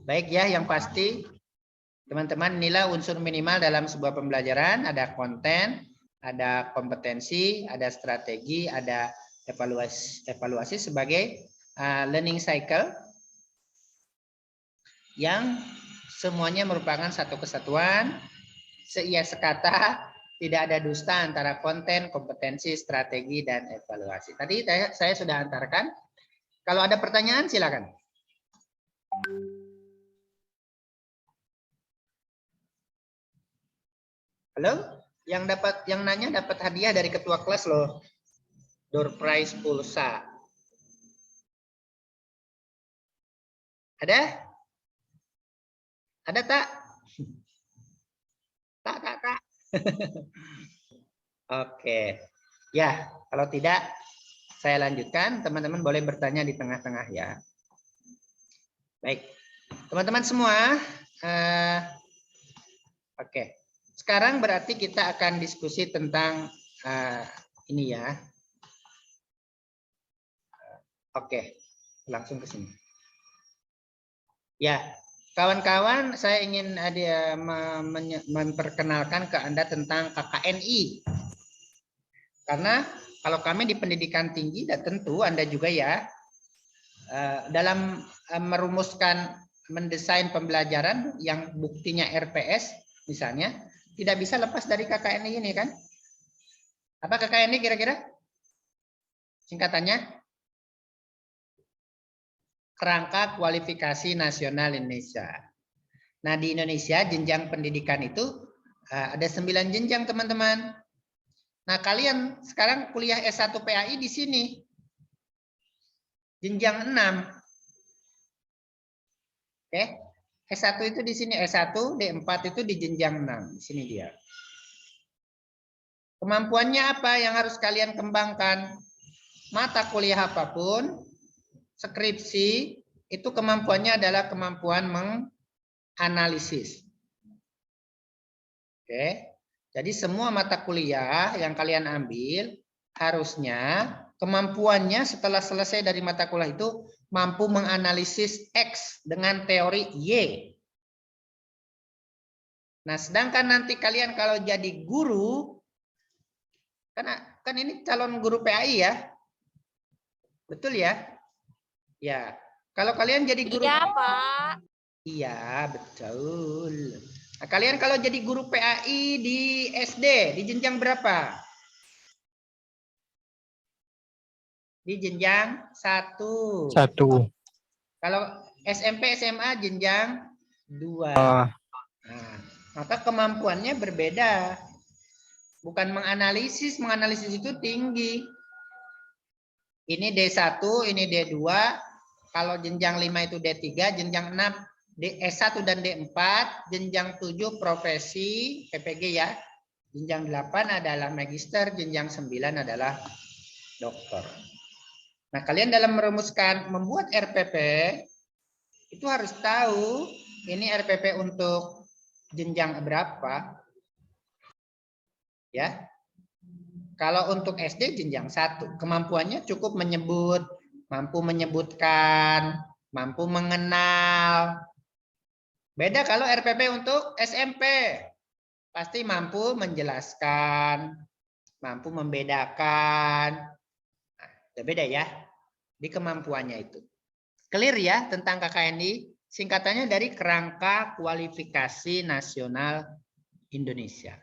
Baik ya, yang pasti teman-teman inilah unsur minimal dalam sebuah pembelajaran, ada konten, ada kompetensi, ada strategi, ada evaluasi sebagai learning cycle yang semuanya merupakan satu kesatuan, seia sekata, tidak ada dusta antara konten, kompetensi, strategi, dan evaluasi. Tadi saya sudah antarkan. Kalau ada pertanyaan silakan. Halo, yang nanya dapat hadiah dari ketua kelas loh. Door prize pulsa. Ada? Ada tak? Tak. Oke. Ya, kalau tidak saya lanjutkan. Teman-teman boleh bertanya di tengah-tengah ya. Baik. Teman-teman semua. Oke. Sekarang berarti kita akan diskusi tentang ini ya. Oke. Langsung ke sini. Ya. Kawan-kawan, saya ingin memperkenalkan ke Anda tentang KKNI. Karena kalau kami di pendidikan tinggi, dan tentu Anda juga ya, dalam merumuskan, mendesain pembelajaran yang buktinya RPS, misalnya, tidak bisa lepas dari KKNI ini kan? Apa KKNI kira-kira? Singkatannya? Kerangka Kualifikasi Nasional Indonesia. Nah, di Indonesia jenjang pendidikan itu ada 9 jenjang, teman-teman. Nah, kalian sekarang kuliah S1 PAI di sini. Jenjang 6. Oke. S1 itu di sini, S1, D4 itu di jenjang 6. Di sini dia. Kemampuannya apa yang harus kalian kembangkan? Mata kuliah apapun, skripsi, itu kemampuannya adalah kemampuan menganalisis. Oke. Jadi semua mata kuliah yang kalian ambil harusnya kemampuannya setelah selesai dari mata kuliah itu mampu menganalisis X dengan teori Y. Nah, sedangkan nanti kalian kalau jadi guru, kan ini calon guru PAI ya, betul ya? Ya, kalau kalian jadi guru, iya Pak. Iya betul. Nah, kalian kalau jadi guru PAI di SD, di jenjang berapa? Di jenjang 1. Kalau SMP, SMA jenjang 2. Nah, maka kemampuannya berbeda. Bukan menganalisis itu tinggi. Ini D1, ini D2. Kalau jenjang 5 itu D3, jenjang 6 S1 dan D4, jenjang 7 profesi PPG ya. Jenjang 8 adalah magister, jenjang 9 adalah doktor. Nah, kalian dalam merumuskan membuat RPP itu harus tahu ini RPP untuk jenjang berapa. Ya. Kalau untuk SD jenjang 1, kemampuannya cukup menyebut, mampu menyebutkan, mampu mengenal. Beda kalau RPP untuk SMP. Pasti mampu menjelaskan, mampu membedakan. Nah, beda ya di kemampuannya itu. Clear ya tentang KKNI? Singkatannya dari Kerangka Kualifikasi Nasional Indonesia.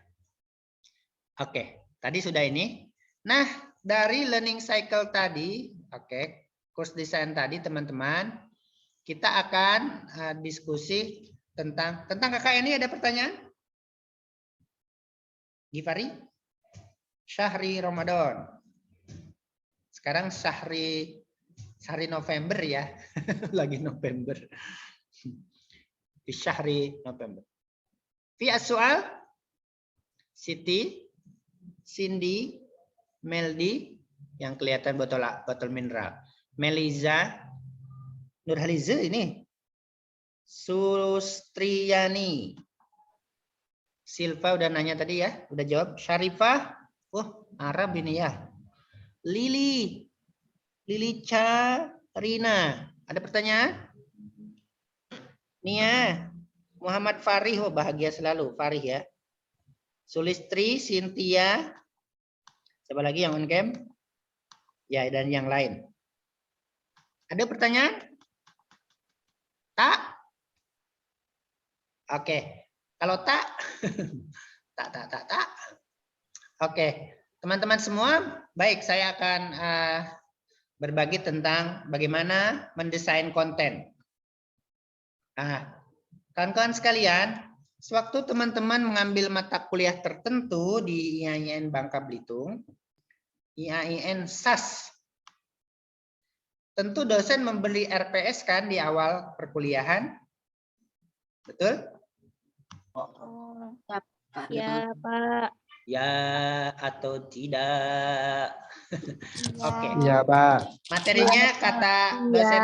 Oke, tadi sudah ini. Nah, dari learning cycle tadi, oke, course design tadi teman-teman, kita akan diskusi tentang KKNI. Ada pertanyaan? Gifari? Syahri Ramadan. Sekarang Syahri November ya. Lagi November. Di Syahri November. Fi as-soal? Siti, Cindy, Meldi, yang kelihatan botol mineral. Meliza, Nurhaliza ini. Sustriyani. Silva udah nanya tadi ya, udah jawab. Syarifah, Arab ini ya. Lili Carina, ada pertanyaan? Nia, Muhammad Farih, oh bahagia selalu, Farih ya. Sulistri, Cynthia, siapa lagi yang on cam? Ya, dan yang lain. Ada pertanyaan? Tak? Oke. Kalau tak, tak. Oke. Teman-teman semua, baik saya akan berbagi tentang bagaimana mendesain konten. Nah, kawan-kawan sekalian, sewaktu teman-teman mengambil mata kuliah tertentu di IAIN Bangka Belitung, IAIN SAS, tentu dosen memberi RPS kan di awal perkuliahan, betul? Ya, Pak. Ya atau tidak? Oke. Iya, Pak. Materinya kata dosen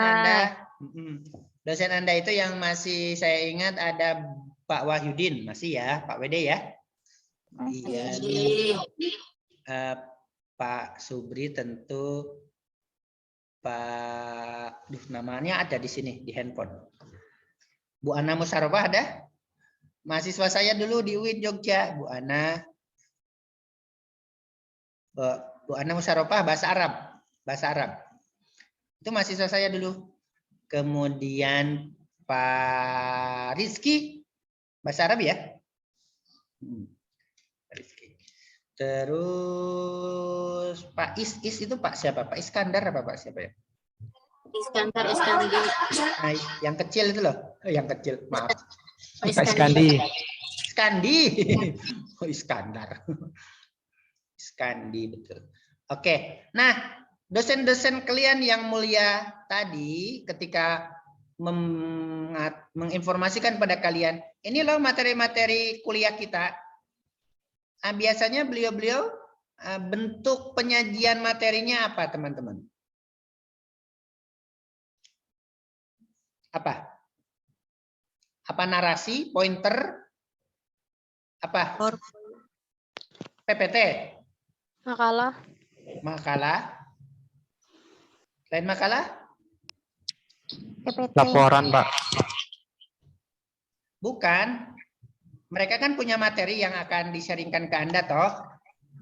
Ya. Anda itu yang masih saya ingat ada Pak Wahyudin, masih ya, Pak WD ya. Iya nih. Pak Subri tentu, Pak, namanya ada di sini di handphone. Bu Ana Musarofah ada? Mahasiswa saya dulu di UIN Jogja, Bu Ana. Bu Ana Musarofah bahasa Arab. Itu mahasiswa saya dulu. Kemudian Pak Rizky bahasa Arab ya. Rizky. Terus Pak Is itu Pak siapa? Pak Iskandar apa Pak siapa ya? Iskandar. Nah, yang kecil itu loh, yang kecil, maaf. Pak Iskandi. Oh, Iskandar. Iskandi betul. Oke. Nah, dosen-dosen kalian yang mulia tadi ketika menginformasikan pada kalian, ini loh materi-materi kuliah kita. Nah, biasanya beliau-beliau bentuk penyajian materinya apa, teman-teman? Apa? Apa narasi, pointer? Apa? PPT? Makalah? Lain makalah? PPT. Laporan, Pak. Bukan. Mereka kan punya materi yang akan disaringkan ke Anda, toh?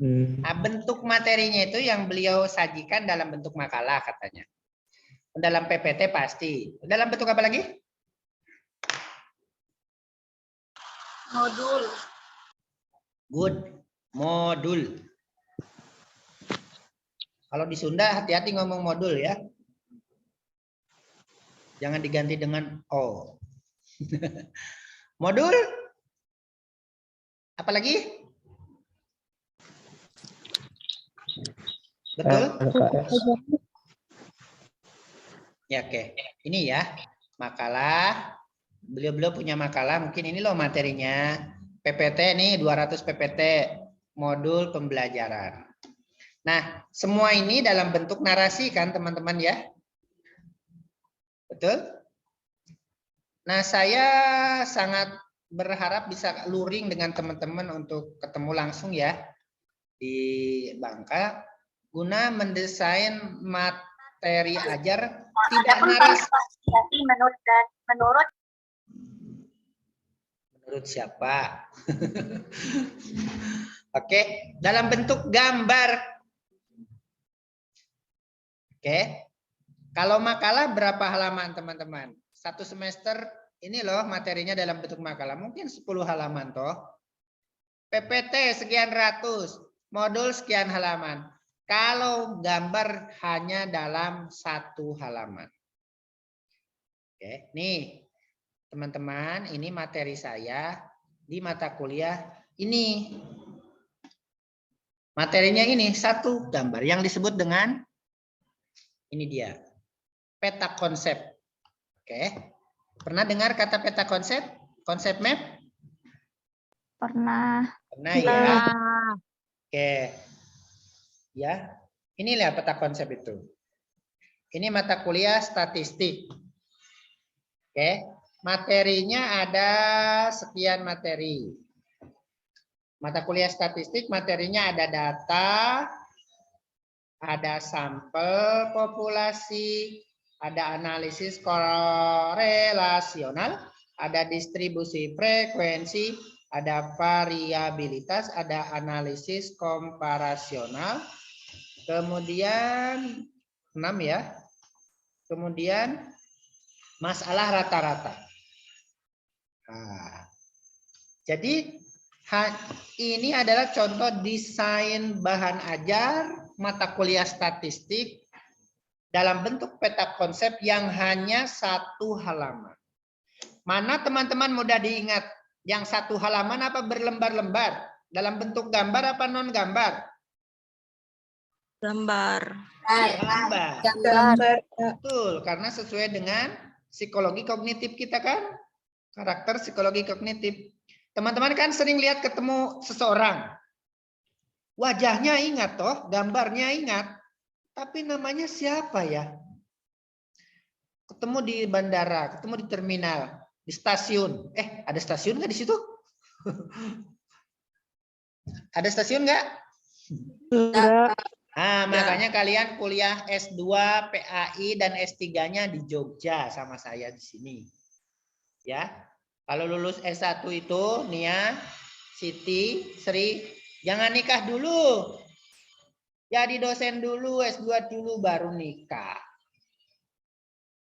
Nah, bentuk materinya itu yang beliau sajikan dalam bentuk makalah, katanya. Dalam PPT pasti. Dalam bentuk apa lagi? Modul. Good. Modul. Kalau di Sunda hati-hati ngomong modul ya. Jangan diganti dengan O. Modul. Apa lagi? Betul? Ya, oke. Ini ya, makalah. Beliau-beliau punya makalah, mungkin ini loh materinya. PPT nih 200 PPT, modul pembelajaran. Nah, semua ini dalam bentuk narasi kan teman-teman ya? Betul? Nah, saya sangat berharap bisa luring dengan teman-teman untuk ketemu langsung ya di Bangka guna mendesain materi ajar tidak narasi. Menurut siapa? Oke, dalam bentuk gambar. Oke. Kalau makalah berapa halaman, teman-teman? Satu semester ini loh materinya dalam bentuk makalah. Mungkin 10 halaman toh. PPT sekian ratus, modul sekian halaman. Kalau gambar hanya dalam 1 halaman. Oke, nih teman-teman, ini materi saya di mata kuliah ini. Materinya ini 1 gambar yang disebut dengan ini dia, peta konsep. Oke. Pernah dengar kata peta konsep? Konsep map? Pernah. Pernah ya. Oke. Ya. Inilah peta konsep itu. Ini mata kuliah statistik. Oke. Materinya ada sekian materi. Mata kuliah statistik materinya ada data, ada sampel populasi, ada analisis korelasional, ada distribusi frekuensi, ada variabilitas, ada analisis komparasional, kemudian 6 ya. Kemudian masalah rata-rata. Nah, jadi ini adalah contoh desain bahan ajar mata kuliah statistik dalam bentuk peta konsep yang hanya 1 halaman. Mana teman-teman mudah diingat? Yang 1 halaman apa berlembar-lembar? Dalam bentuk gambar apa non gambar? Gambar. Gambar. Betul, karena sesuai dengan psikologi kognitif kita kan? Karakter psikologi kognitif. Teman-teman kan sering lihat ketemu seseorang. Wajahnya ingat toh, gambarnya ingat. Tapi namanya siapa ya? Ketemu di bandara, ketemu di terminal, di stasiun. Ada stasiun nggak di situ? Ada stasiun nggak? Enggak. Nah, makanya kalian kuliah S2, PAI, dan S3-nya di Jogja sama saya di sini. Ya. Kalau lulus S1 itu, Nia, Siti, Sri, jangan nikah dulu. Jadi dosen dulu, S2 dulu, baru nikah.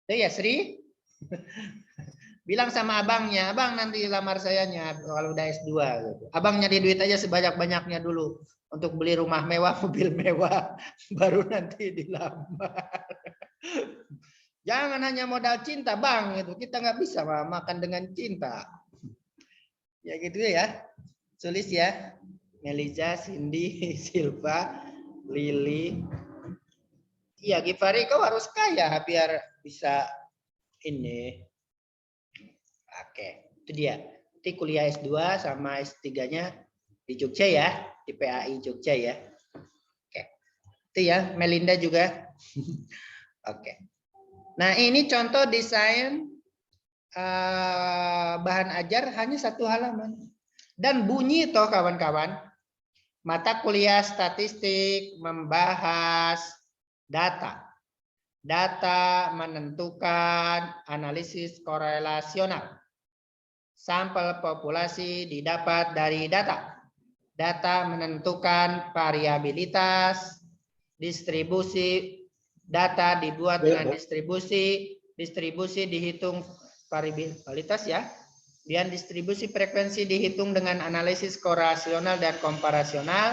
Itu ya, Sri? Bilang sama abangnya, abang nanti lamar sayanya kalau udah S2. Gitu. Abang nyari duit aja sebanyak-banyaknya dulu. Untuk beli rumah mewah, mobil mewah, baru nanti dilamar. Jangan hanya modal cinta, Bang. Itu kita nggak bisa makan dengan cinta. Ya gitu ya. Tulis ya. Meliza, Cindy, Silva, Lili. Iya, Givari, kau harus kaya biar bisa ini. Oke, itu dia. Nanti kuliah S2 sama S3-nya di Jogja ya. Di PAI Jogja ya. Oke. Itu ya, Melinda juga. Oke. Nah, ini contoh desain bahan ajar hanya 1 halaman. Dan bunyi toh kawan-kawan. Mata kuliah statistik membahas data. Data menentukan analisis korelasional. Sampel populasi didapat dari data. Data menentukan variabilitas, distribusi, data dibuat dengan distribusi, distribusi dihitung variabilitas ya, dan distribusi frekuensi dihitung dengan analisis korelasional dan komparasional,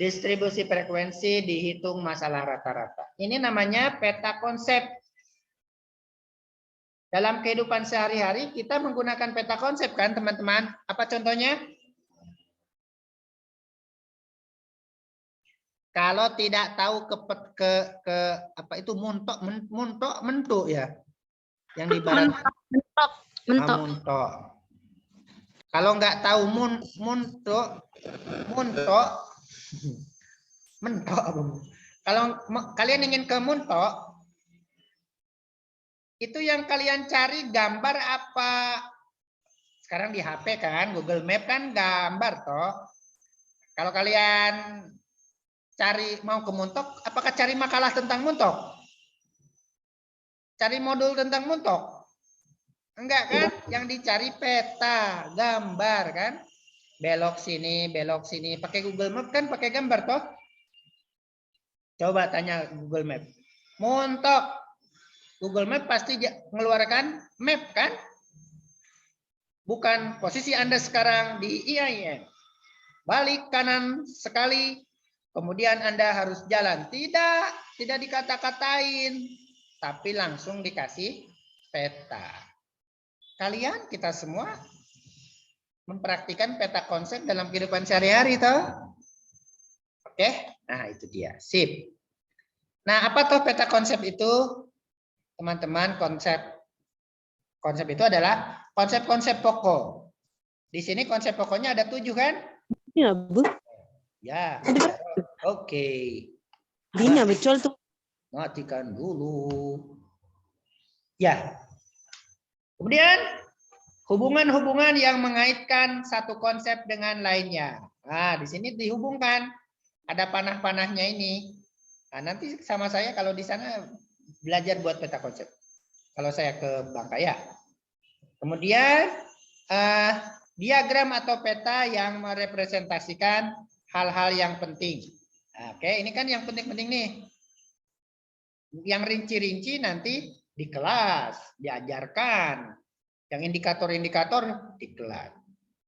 distribusi frekuensi dihitung masalah rata-rata. Ini namanya peta konsep. Dalam kehidupan sehari-hari kita menggunakan peta konsep kan teman-teman? Apa contohnya? Kalau tidak tahu ke apa itu mentok ya. Yang di barat mentok. Kalau nggak tahu mentok. Kalau kalian ingin ke mentok, itu yang kalian cari gambar apa? Sekarang di HP kan, Google Map kan gambar toh. Kalau kalian cari mau ke Muntok, apakah cari makalah tentang Muntok? Cari modul tentang Muntok? Enggak kan? Yang dicari peta, gambar kan? Belok sini, pakai Google Map kan pakai gambar toh? Coba tanya Google Map. Muntok. Google Map pasti mengeluarkan map kan? Bukan posisi Anda sekarang di IAIN. Balik kanan sekali, kemudian Anda harus jalan. Tidak dikata-katain, tapi langsung dikasih peta. Kalian, kita semua mempraktikkan peta konsep dalam kehidupan sehari-hari, toh? Oke, nah itu dia. Sip. Nah, apa toh peta konsep itu? Teman-teman, konsep itu adalah konsep-konsep pokok. Di sini konsep pokoknya ada 7 kan? Ya, Bu. Ya. Oke. Ini betul tuh. Matikan dulu. Ya. Kemudian hubungan-hubungan yang mengaitkan satu konsep dengan lainnya. Nah, di sini dihubungkan. Ada panah-panahnya ini. Nah, nanti sama saya kalau di sana belajar buat peta konsep. Kalau saya ke Bangkaya. Kemudian diagram atau peta yang merepresentasikan hal-hal yang penting. Oke, ini kan yang penting-penting nih. Yang rinci-rinci nanti di kelas diajarkan. Yang indikator-indikator di kelas.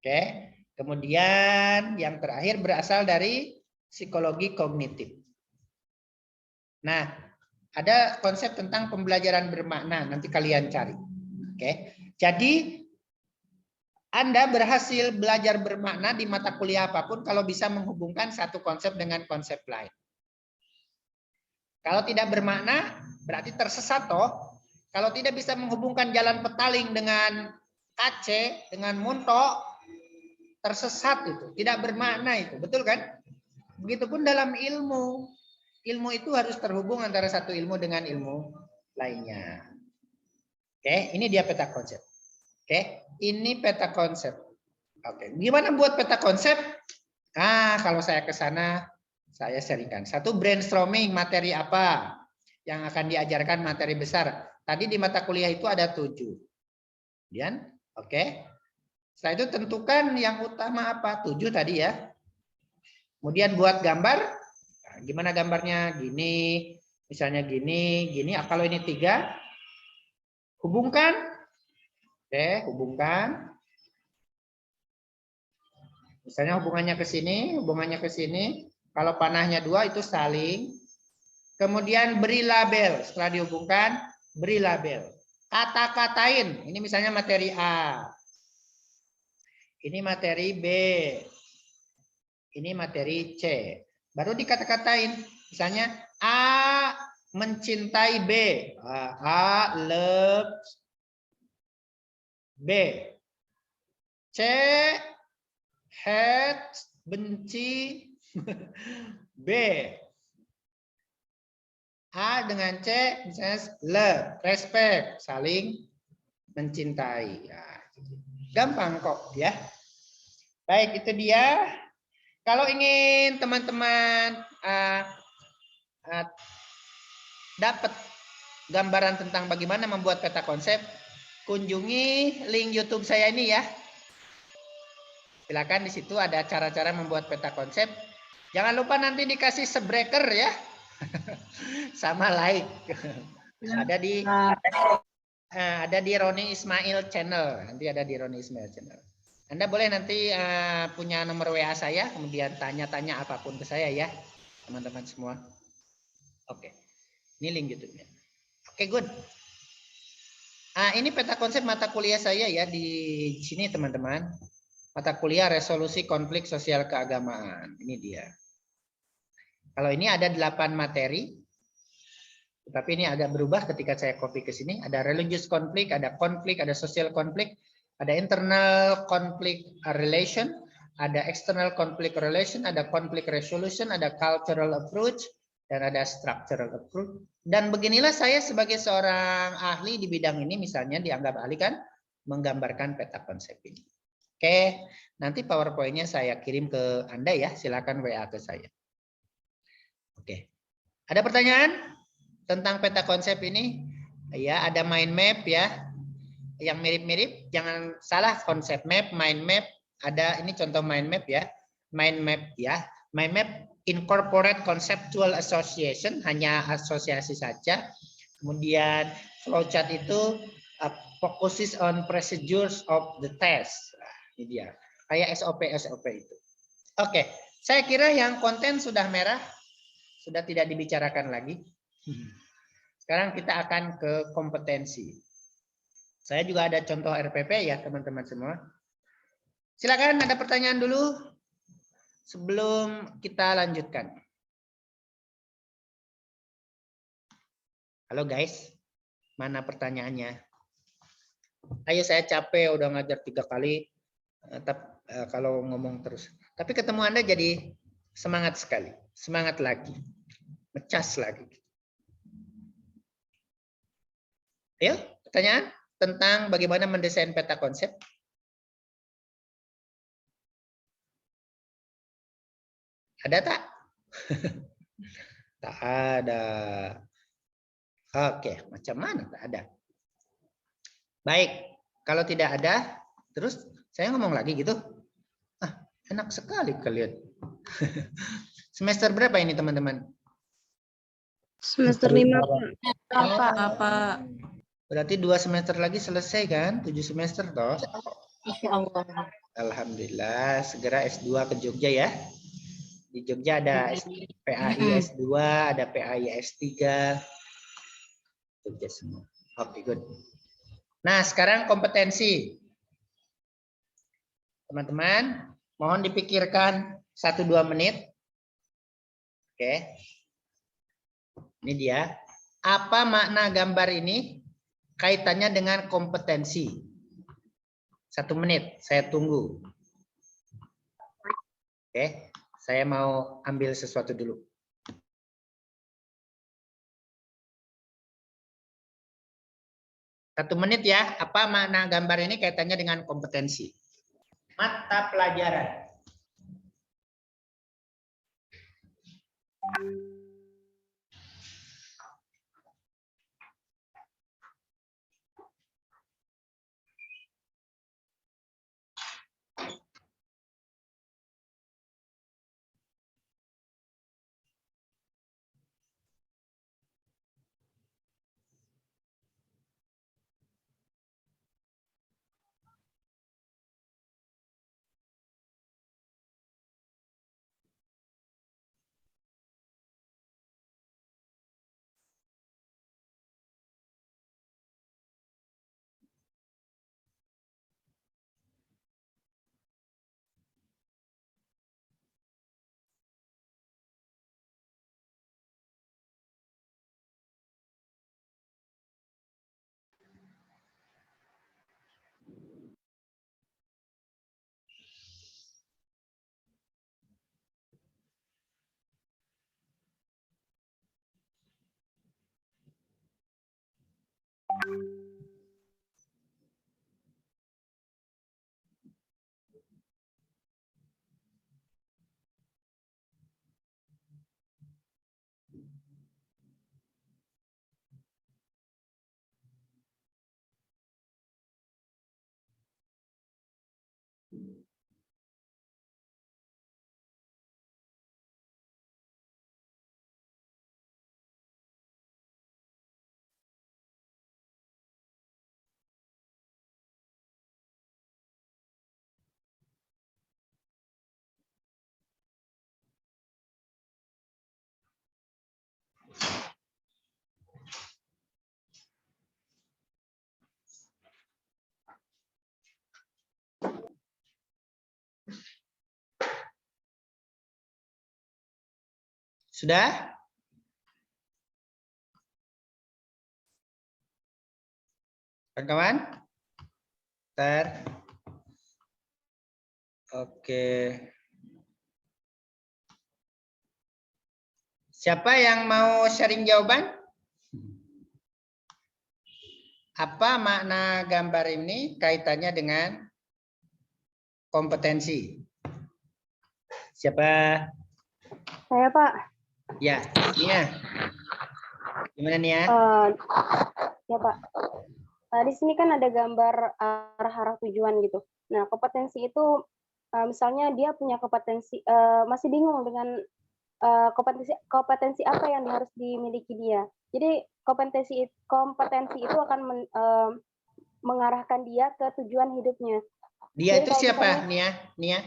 Oke. Kemudian yang terakhir berasal dari psikologi kognitif. Nah, ada konsep tentang pembelajaran bermakna, nanti kalian cari. Oke. Jadi Anda berhasil belajar bermakna di mata kuliah apapun kalau bisa menghubungkan satu konsep dengan konsep lain. Kalau tidak bermakna, berarti tersesat toh. Kalau tidak bisa menghubungkan jalan petaling dengan kace, dengan muntok, tersesat itu. Tidak bermakna itu. Betul kan? Begitupun dalam ilmu. Ilmu itu harus terhubung antara satu ilmu dengan ilmu lainnya. Oke, ini dia peta konsep. Oke, ini peta konsep. Oke, gimana buat peta konsep? Kalau saya ke sana, saya sharingkan. Satu, brainstorming materi apa yang akan diajarkan, materi besar. Tadi di mata kuliah itu ada 7. Kemudian, oke. Setelah itu tentukan yang utama apa? 7 tadi ya. Kemudian buat gambar. Nah, gimana gambarnya? Gini, misalnya gini, gini. Kalau ini 3, hubungkan. Oke, hubungkan. Misalnya hubungannya ke sini, hubungannya ke sini. Kalau panahnya 2 itu saling. Kemudian beri label. Setelah dihubungkan, beri label. Kata-katain. Ini misalnya materi A. Ini materi B. Ini materi C. Baru dikata-katain. Misalnya A mencintai B. A loves B. C hates, benci B. A dengan C misalnya love, respect, saling mencintai. Ya, gampang kok ya. Baik, itu dia. Kalau ingin teman-teman dapat gambaran tentang bagaimana membuat peta konsep, kunjungi link YouTube saya ini ya. Silakan, di situ ada cara-cara membuat peta konsep. Jangan lupa nanti dikasih subscriber ya. Sama like. Ada di Roni Ismail channel. Nanti ada di Roni Ismail channel. Anda boleh nanti punya nomor WA saya, kemudian tanya-tanya apapun ke saya ya, teman-teman semua. Oke. Ini link YouTube-nya. Oke, good. Ini peta konsep mata kuliah saya ya di sini teman-teman. Mata kuliah resolusi konflik sosial keagamaan. Ini dia. Kalau ini ada 8 materi. Tapi ini agak berubah ketika saya copy ke sini. Ada religious conflict, ada konflik, ada social conflict, ada internal conflict relation, ada external conflict relation, ada conflict resolution, ada cultural approach, dan ada structural approach. Dan beginilah saya sebagai seorang ahli di bidang ini, misalnya dianggap ahli kan, menggambarkan peta konsep ini. Oke, nanti PowerPoint-nya saya kirim ke Anda ya, silakan WA ke saya. Oke, ada pertanyaan tentang peta konsep ini? Ya, ada mind map ya, yang mirip-mirip. Jangan salah konsep map, mind map. Ada ini contoh mind map ya, mind map ya. Mind map incorporate conceptual association, hanya asosiasi saja. Kemudian flowchart itu focuses on procedures of the test. Ini dia, kayak SOP itu. Oke, saya kira yang konten sudah merah, sudah tidak dibicarakan lagi. Sekarang kita akan ke kompetensi. Saya juga ada contoh RPP ya teman-teman semua. Silakan, ada pertanyaan dulu sebelum kita lanjutkan. Halo guys, mana pertanyaannya? Ayo, saya capek udah ngajar 3 kali. Kalau ngomong terus. Tapi ketemu Anda jadi semangat sekali. Semangat lagi. Mecas lagi. Ayo, pertanyaan tentang bagaimana mendesain peta konsep. Ada tak? Tak ada. Oke, macam mana tak ada? Baik, Kalau tidak ada, terus saya ngomong lagi gitu. Ah, enak sekali kalian. Semester berapa ini teman-teman? Semester 5. Apa? Berarti 2 semester lagi selesai kan? 7 semester toh? Insya Allah. Alhamdulillah, segera S2 ke Jogja ya. Di Jogja ada PAI S2, ada PAI S3. Jogja semua. Oke, good. Nah, sekarang kompetensi. Teman-teman, mohon dipikirkan 1-2 menit. Oke. Ini dia. Apa makna gambar ini kaitannya dengan kompetensi? 1 menit, saya tunggu. Oke, saya mau ambil sesuatu dulu. Satu menit ya, apa makna gambar ini kaitannya dengan kompetensi? Mata pelajaran. Sudah? Kawan-kawan? Bentar. Oke. Siapa yang mau sharing jawaban? Apa makna gambar ini kaitannya dengan kompetensi? Siapa? Saya, Pak. Ya, Nia. Gimana Nia? Ya, Pak. Di sini kan ada gambar arah-arah tujuan gitu. Nah, kompetensi itu misalnya dia punya kompetensi, masih bingung dengan kompetensi apa yang harus dimiliki dia. Jadi kompetensi itu akan mengarahkan dia ke tujuan hidupnya. Dia Jadi itu kalau siapa, misalnya, Nia?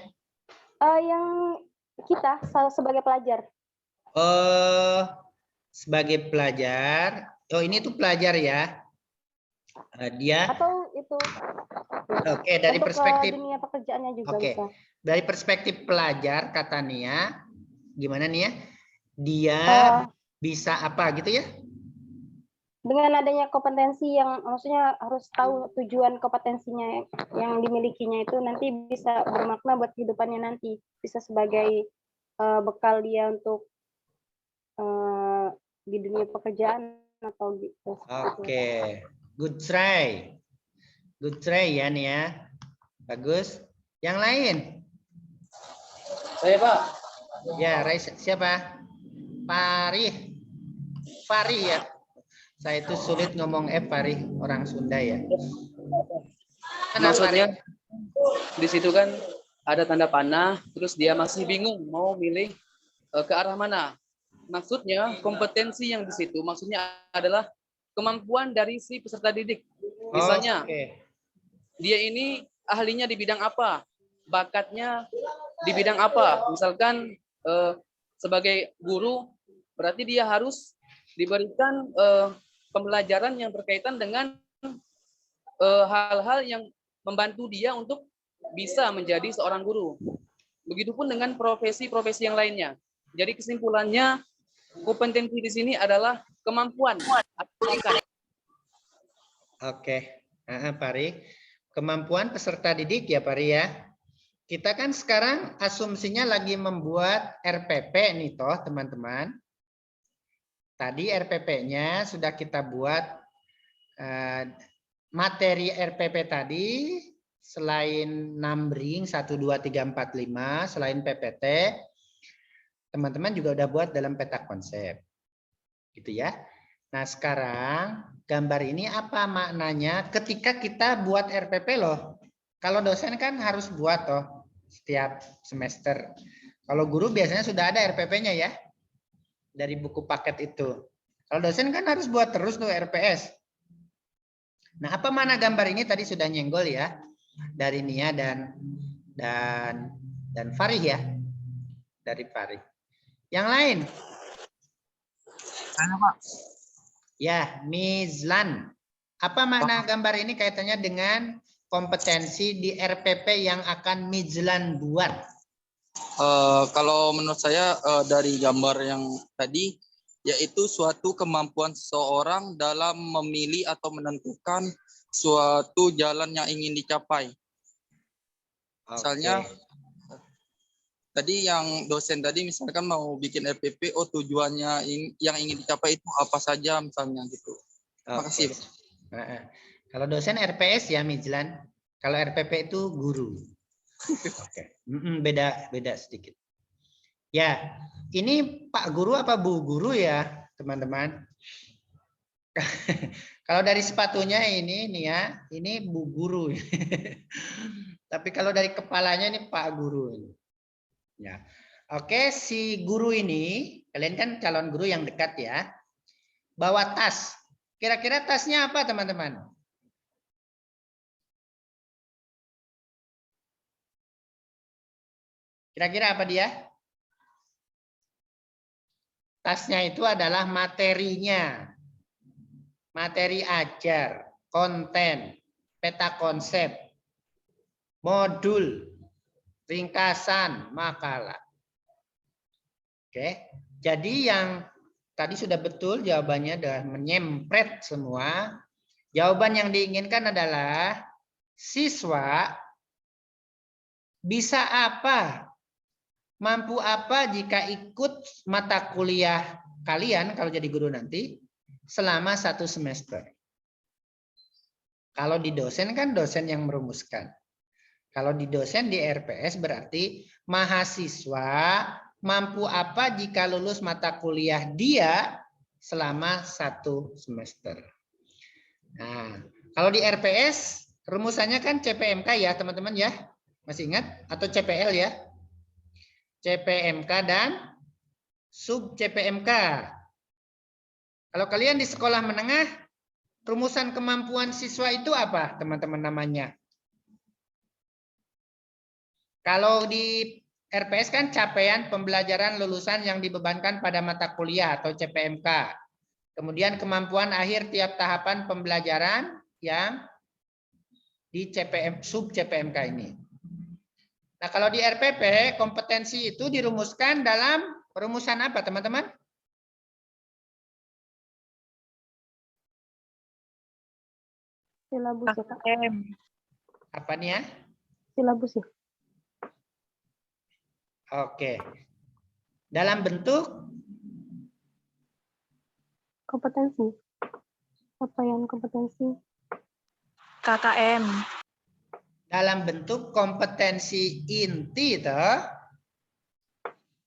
Yang kita sebagai pelajar. Oh, sebagai pelajar. Oh, ini tuh pelajar ya. Dia. Atau itu. Oke, dari untuk perspektif dunia pekerjaannya juga bisa. Dari perspektif pelajar, kata Nia, gimana Nia? Dia bisa apa gitu ya? Dengan adanya kompetensi yang maksudnya harus tahu tujuan kompetensinya yang dimilikinya itu nanti bisa bermakna buat kehidupannya nanti, bisa sebagai bekal dia untuk di dunia pekerjaan atau gitu. Oke, good try ya Nia, bagus. Yang lain? Saya Pak. Ya, siapa? Fari ya. Saya itu sulit ngomong Fari, orang Sunda ya. Maksudnya di situ kan ada tanda panah, terus dia masih bingung mau milih ke arah mana. Maksudnya kompetensi yang di situ maksudnya adalah kemampuan dari si peserta didik. Misalnya Oke. dia ini ahlinya di bidang apa, bakatnya di bidang apa. Misalkan sebagai guru berarti dia harus diberikan pembelajaran yang berkaitan dengan hal-hal yang membantu dia untuk bisa menjadi seorang guru. Begitupun dengan profesi-profesi yang lainnya. Jadi kesimpulannya kompetensi di sini adalah kemampuan atau bakat. Oke, Pari. Kemampuan peserta didik ya, Pari ya. Kita kan sekarang asumsinya lagi membuat RPP nih toh, teman-teman. Tadi RPP-nya sudah kita buat materi RPP tadi selain numbering 1 2 3 4 5, selain PPT, teman-teman juga udah buat dalam peta konsep. Gitu ya. Nah, sekarang gambar ini apa maknanya ketika kita buat RPP loh. Kalau dosen kan harus buat toh setiap semester. Kalau guru biasanya sudah ada RPP-nya ya. Dari buku paket itu. Kalau dosen kan harus buat terus tuh RPS. Nah, apa mana gambar ini tadi sudah nyenggol ya dari Nia dan Farih ya. Dari Farih. Yang lain? Halo, Pak. Ya, Mizlan. Apa makna gambar ini kaitannya dengan kompetensi di RPP yang akan Mizlan buat? Kalau menurut saya dari gambar yang tadi, yaitu suatu kemampuan seseorang dalam memilih atau menentukan suatu jalan yang ingin dicapai. Misalnya, tadi yang dosen tadi misalkan mau bikin RPP, tujuannya yang ingin dicapai itu apa saja misalnya gitu. Terima kasih, Pak. Kalau dosen RPS ya, Mizlan. Kalau RPP itu guru. Oke, beda sedikit. Ya, ini Pak Guru apa Bu Guru ya, teman-teman? Kalau dari sepatunya ini nih ya, ini Bu Guru. Tapi kalau dari kepalanya ini Pak Guru. Ya, oke, si guru ini, kalian kan calon guru yang dekat ya, bawa tas. Kira-kira tasnya apa, teman-teman? Kira-kira apa dia? Tasnya itu adalah materinya. Materi ajar, konten, peta konsep, modul, ringkasan, makalah. Oke. Jadi yang tadi sudah betul jawabannya sudah menyempret semua. Jawaban yang diinginkan adalah siswa bisa apa? Mampu apa jika ikut mata kuliah kalian kalau jadi guru nanti selama 1 semester. Kalau di dosen kan dosen yang merumuskan. Kalau di dosen di RPS berarti mahasiswa mampu apa jika lulus mata kuliah dia selama 1 semester. Nah, kalau di RPS rumusannya kan CPMK ya teman-teman ya. Masih ingat? Atau CPL ya? CPMK dan sub CPMK. Kalau kalian di sekolah menengah, rumusan kemampuan siswa itu apa teman-teman namanya? Kalau di RPS kan capaian pembelajaran lulusan yang dibebankan pada mata kuliah atau CPMK. Kemudian kemampuan akhir tiap tahapan pembelajaran yang di sub CPMK ini. Nah, kalau di RPP kompetensi itu dirumuskan dalam rumusan apa, teman-teman? Silabus ya, Kak. Apa nih ya? Silabus ya. Oke. Dalam bentuk Kompetensi. Capaian kompetensi. KKM. dalam bentuk kompetensi inti toh.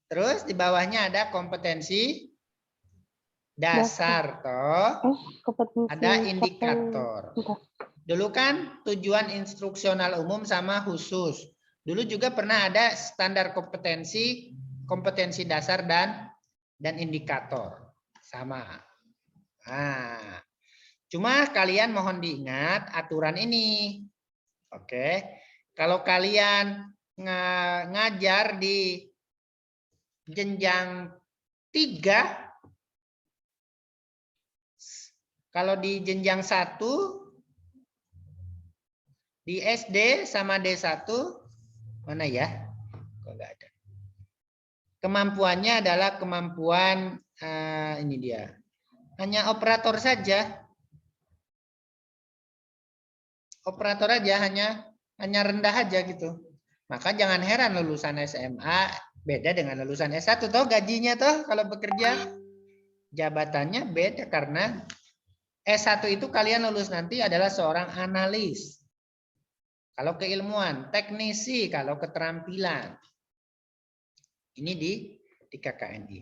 Terus di bawahnya ada kompetensi dasar toh. Kompetensi Ada indikator. Dulu kan tujuan instruksional umum sama khusus. Dulu juga pernah ada standar kompetensi, kompetensi dasar dan indikator. Sama. Nah, cuma kalian mohon diingat aturan ini. Oke. Kalau kalian ngajar di jenjang 3, kalau di jenjang 1 di SD sama D1 mana ya? Kok nggak ada. Kemampuannya adalah kemampuan ini dia. Hanya operator saja. Operator aja hanya rendah aja gitu. Maka jangan heran lulusan SMA beda dengan lulusan S1 toh gajinya toh kalau bekerja jabatannya beda karena S1 itu kalian lulus nanti adalah seorang analis. Kalau keilmuan, teknisi, kalau keterampilan. Ini di KKNI.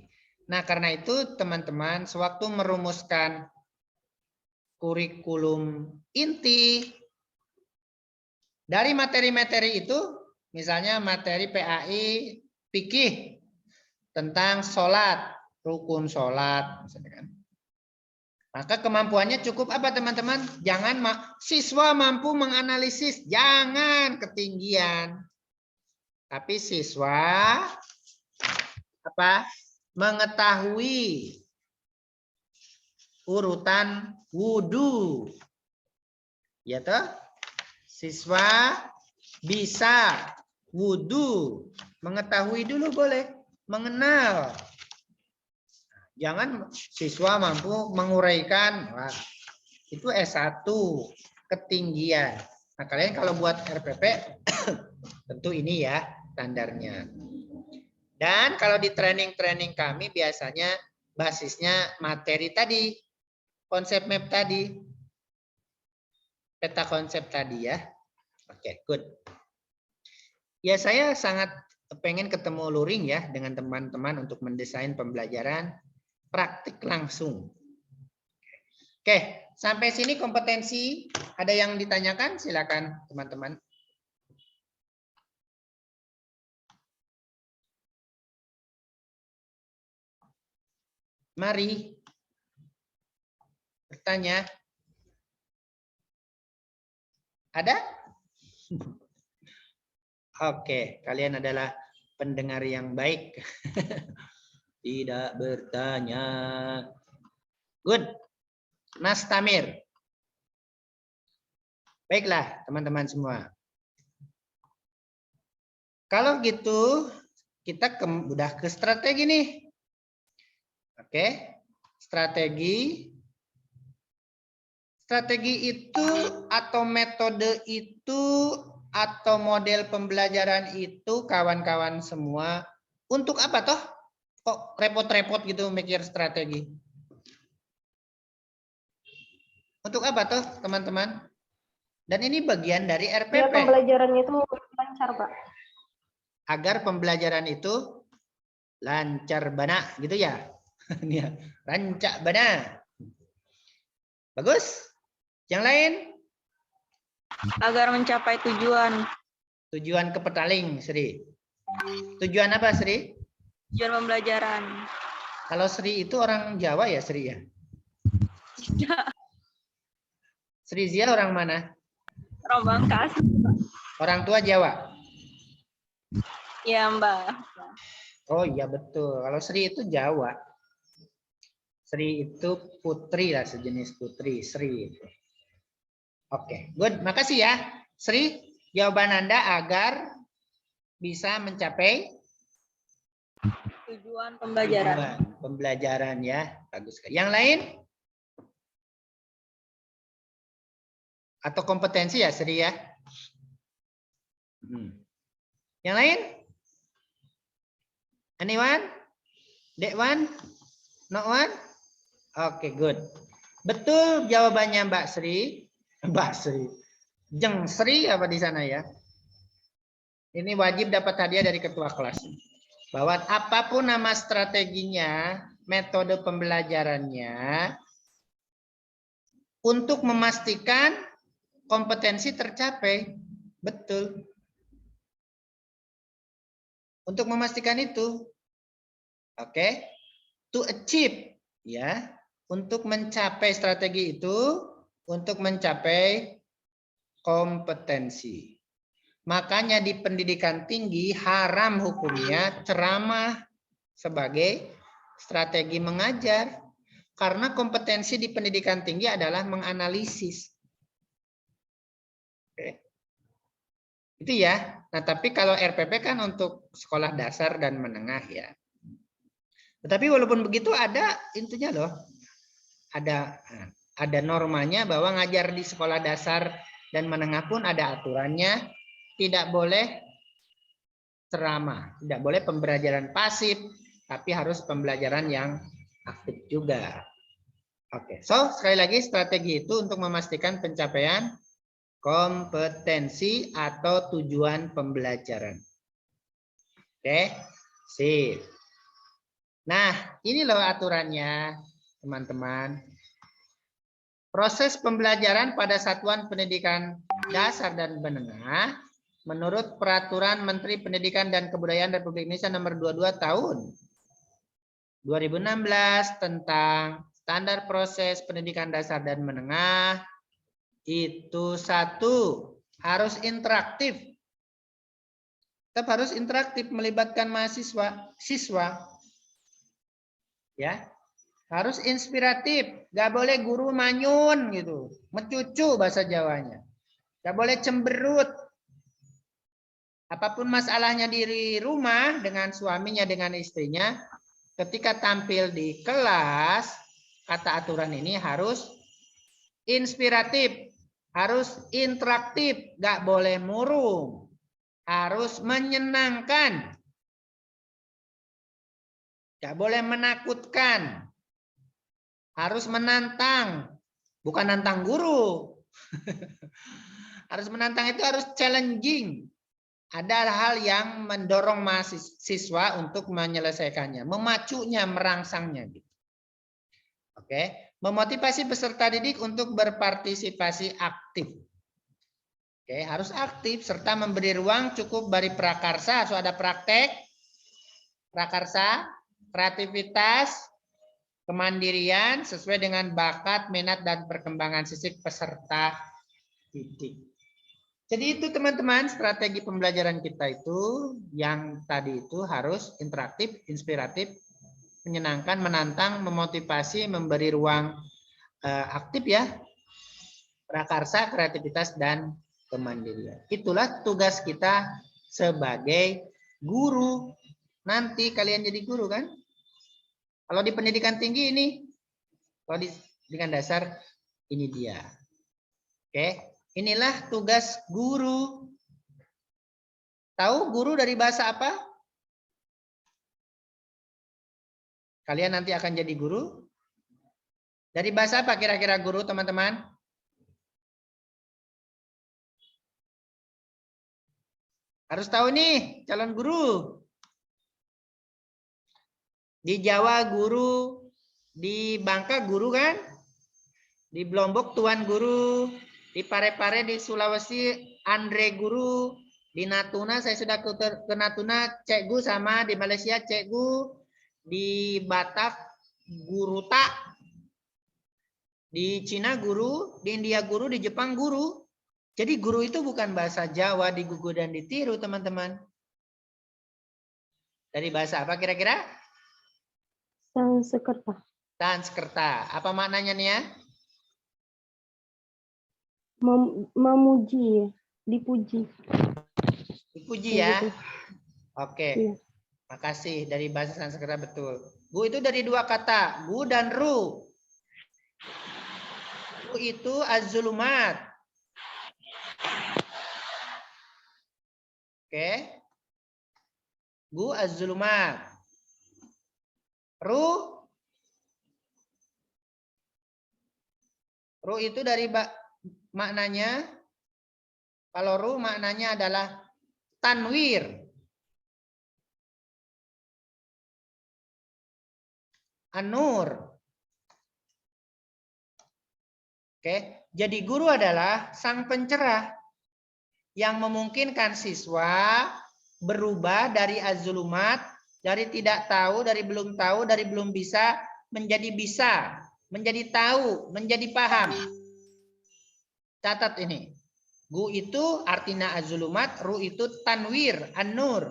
Nah, karena itu teman-teman sewaktu merumuskan kurikulum inti dari materi-materi itu, misalnya materi PAI fikih tentang sholat, rukun sholat, misalnya kan. Maka kemampuannya cukup apa teman-teman? Jangan siswa mampu menganalisis, jangan ketinggian. Tapi siswa apa? Mengetahui urutan wudhu. Ya toh? Siswa bisa wudhu, mengetahui dulu boleh, mengenal. Jangan siswa mampu menguraikan, wah, itu S1, ketinggian. Nah, kalian kalau buat RPP, tentu ini ya standarnya. Dan kalau di training-training kami biasanya basisnya materi tadi, konsep map tadi, peta konsep tadi ya. Oke, good. Ya, saya sangat pengen ketemu luring ya dengan teman-teman untuk mendesain pembelajaran praktik langsung. Oke, sampai sini kompetensi. Ada yang ditanyakan? Silakan teman-teman. Mari bertanya. Ada? Oke, kalian adalah pendengar yang baik. Tidak bertanya. Good. Mas Tamir. Baiklah, teman-teman semua. Kalau gitu, kita udah ke strategi nih. Oke. Strategi. Strategi itu atau metode itu atau model pembelajaran itu kawan-kawan semua untuk apa toh? Kok repot-repot gitu mikir strategi? Untuk apa toh teman-teman? Dan ini bagian dari RPP. Ya, pembelajarannya itu lancar, Pak. Agar pembelajaran itu lancar bana gitu ya. Rancak bana. Bagus. Yang lain? Agar mencapai tujuan. Tujuan ke petaling, Sri. Tujuan apa, Sri? Tujuan pembelajaran. Kalau Sri itu orang Jawa ya, Sri ya? Sri Zia orang mana? Orang Bangka. Orang tua Jawa? Ya, Mbak. Oh iya betul. Kalau Sri itu Jawa. Sri itu putri lah, sejenis putri. Sri. Oke, good. Makasih ya. Sri, jawaban Anda agar bisa mencapai Tujuan pembelajaran. tujuan pembelajaran ya. Bagus sekali. Yang lain? Atau kompetensi ya, Sri ya? Yang lain? Anyone? That one? No one? Oke, good. Betul jawabannya Mbak Sri. Mbak Sri. Jeng Sri apa di sana ya? Ini wajib dapat hadiah dari ketua kelas. Bahwa apapun nama strateginya, metode pembelajarannya, untuk memastikan kompetensi tercapai. Betul. Untuk memastikan itu. Oke. To achieve, ya. Untuk mencapai strategi itu, untuk mencapai kompetensi. Makanya di pendidikan tinggi haram hukumnya ceramah sebagai strategi mengajar. Karena kompetensi di pendidikan tinggi adalah menganalisis. Oke. Itu ya. Nah, tapi kalau RPP kan untuk sekolah dasar dan menengah ya. Tetapi walaupun begitu ada intinya loh. Ada normanya bahwa ngajar di sekolah dasar dan menengah pun ada aturannya. Tidak boleh ceramah, tidak boleh pembelajaran pasif, tapi harus pembelajaran yang aktif juga. Oke, so sekali lagi strategi itu untuk memastikan pencapaian kompetensi atau tujuan pembelajaran. Oke, sip. Nah, ini loh aturannya, teman-teman. Proses pembelajaran pada satuan pendidikan dasar dan menengah menurut Peraturan Menteri Pendidikan dan Kebudayaan Republik Indonesia Nomor 22 Tahun 2016 tentang standar proses pendidikan dasar dan menengah itu satu, harus interaktif. Tetap harus interaktif melibatkan mahasiswa, siswa. Ya. Harus inspiratif, gak boleh guru manyun gitu, mencucu bahasa Jawanya. Gak boleh cemberut. Apapun masalahnya di rumah dengan suaminya, dengan istrinya, ketika tampil di kelas, kata aturan ini harus inspiratif, harus interaktif, gak boleh murung, harus menyenangkan, gak boleh menakutkan, harus menantang, bukan nantang guru. Harus menantang itu harus challenging. Ada hal yang mendorong mahasiswa untuk menyelesaikannya, memacunya, merangsangnya. Oke, memotivasi peserta didik untuk berpartisipasi aktif. Oke, harus aktif serta memberi ruang cukup bagi prakarsa, so ada praktek, prakarsa, kreativitas, kemandirian sesuai dengan bakat, minat dan perkembangan fisik peserta didik. Jadi itu teman-teman strategi pembelajaran kita itu yang tadi itu harus interaktif, inspiratif, menyenangkan, menantang, memotivasi, memberi ruang aktif ya, prakarsa, kreativitas dan kemandirian. Itulah tugas kita sebagai guru. Nanti kalian jadi guru kan? Kalau di pendidikan tinggi ini, kalau di pendidikan dasar ini dia. Oke. Inilah tugas guru. Tahu guru dari bahasa apa? Kalian nanti akan jadi guru. Dari bahasa apa kira-kira guru, teman-teman? Harus tahu nih, calon guru. Di Jawa guru, di Bangka guru kan? Di Lombok tuan guru. Di Parepare di Sulawesi Andre guru, di Natuna saya sudah ke Natuna Cekgu, sama di Malaysia Cekgu, di Batak guru tak, di Cina guru, di India guru, di Jepang guru. Jadi guru itu bukan bahasa Jawa digugu dan ditiru teman-teman. Dari bahasa apa kira-kira? Sanskerta. Sanskerta. Apa maknanya nih ya? Memuji, dipuji. Dipuji ya. Gitu. Oke. Iya. Makasih, dari bahasa Sanskerta betul. Gu itu dari dua kata, gu dan ru. Gu itu az-zulumat. Oke. Gu az-zulumat. Ru itu dari maknanya, kalau ru maknanya adalah tanwir. An-nur. Oke, Jadi guru adalah sang pencerah yang memungkinkan siswa berubah dari az-zulumat, dari tidak tahu, dari belum tahu, dari belum bisa, bisa, menjadi tahu, menjadi paham. Catat ini. Gu itu artinya az-zulumat, ru itu tanwir, an-nur.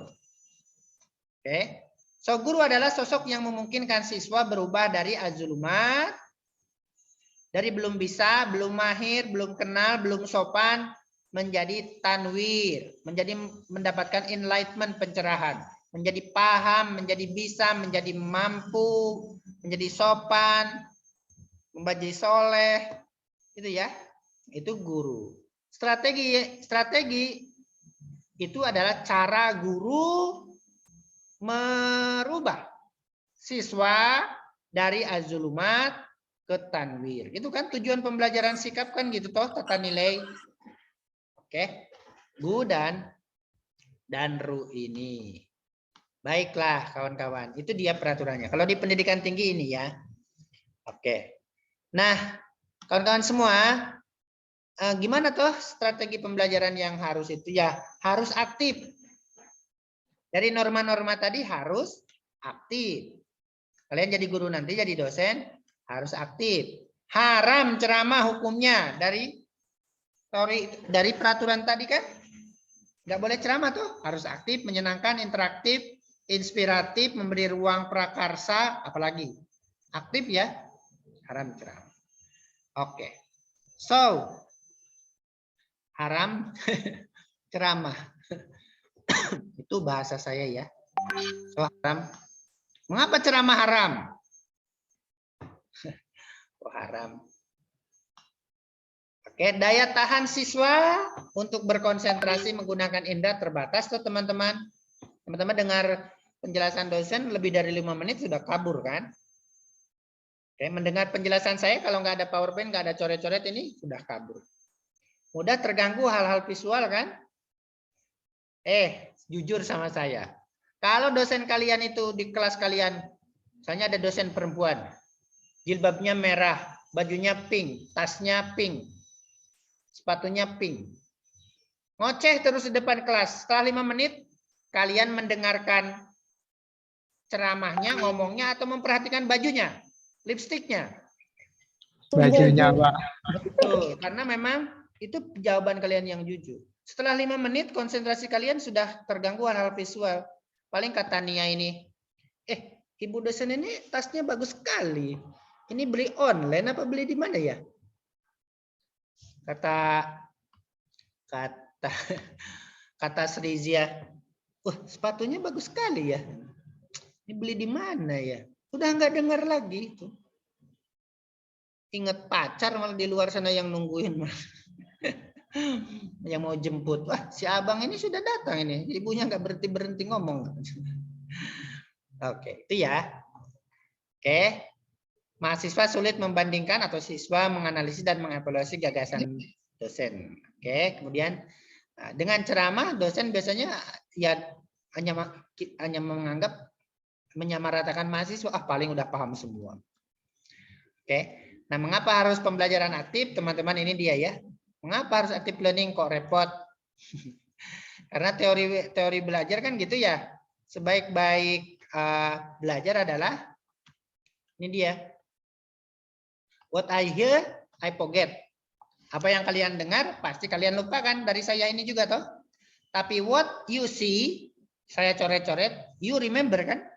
Oke. So guru adalah sosok yang memungkinkan siswa berubah dari az-zulumat, dari belum bisa, belum mahir, belum kenal, belum sopan, menjadi tanwir, menjadi mendapatkan enlightenment, pencerahan, menjadi paham, menjadi bisa, menjadi mampu, menjadi sopan, menjadi soleh, itu ya, itu guru. Strategi itu adalah cara guru merubah siswa dari az-zulumat ke tanwir. Itu kan tujuan pembelajaran sikap kan gitu toh, tata nilai. Oke. Gu dan ru ini. Baiklah kawan-kawan, itu dia peraturannya. Kalau di pendidikan tinggi ini ya. Oke. Nah, kawan-kawan semua, gimana toh strategi pembelajaran yang harus itu ya? Harus aktif. Dari norma-norma tadi harus aktif. Kalian jadi guru nanti, jadi dosen, harus aktif. Haram ceramah hukumnya dari peraturan tadi kan? Nggak boleh ceramah tuh, harus aktif, menyenangkan, interaktif, inspiratif, memberi ruang prakarsa, apalagi aktif ya, haram ceramah. Oke, so haram ceramah. Itu bahasa saya ya. So haram. Mengapa ceramah haram? Oh, haram. Oke, daya tahan siswa untuk berkonsentrasi menggunakan indera terbatas tuh teman-teman. Teman-teman dengar penjelasan dosen lebih dari 5 menit sudah kabur kan? Oke, mendengar penjelasan saya kalau nggak ada PowerPoint, nggak ada coret-coret ini sudah kabur. Mudah terganggu hal-hal visual kan? Jujur sama saya. Kalau dosen kalian itu di kelas kalian, misalnya ada dosen perempuan, jilbabnya merah, bajunya pink, tasnya pink, sepatunya pink. Ngoceh terus di depan kelas. Setelah 5 menit, kalian mendengarkan ceramahnya, ngomongnya, atau memperhatikan bajunya, lipstiknya. Bajunya, Pak. Betul, karena memang itu jawaban kalian yang jujur. Setelah 5 menit, konsentrasi kalian sudah terganggu hal-hal visual. Paling kata Nia ini, ibu dosen ini tasnya bagus sekali. Ini beli online apa beli di mana ya? Kata Srizia, sepatunya bagus sekali ya. Ini beli di mana ya? Udah nggak dengar lagi itu. Ingat pacar malah di luar sana yang nungguin. Yang mau jemput. Wah, si abang ini sudah datang ini. Ibunya nggak berhenti ngomong. Oke, itu ya. Oke. Mahasiswa sulit membandingkan atau siswa menganalisis dan mengevaluasi gagasan dosen. Oke, kemudian dengan ceramah dosen biasanya ya hanya menganggap menyamaratakan mahasiswa, paling udah paham semua. Oke. Nah, mengapa harus pembelajaran aktif? Teman-teman, ini dia ya. Mengapa harus active learning kok repot? Karena teori belajar kan gitu ya. Sebaik-baik belajar adalah ini dia. What I hear, I forget. Apa yang kalian dengar pasti kalian lupakan. Dari saya ini juga toh. Tapi what you see, saya coret-coret, you remember kan?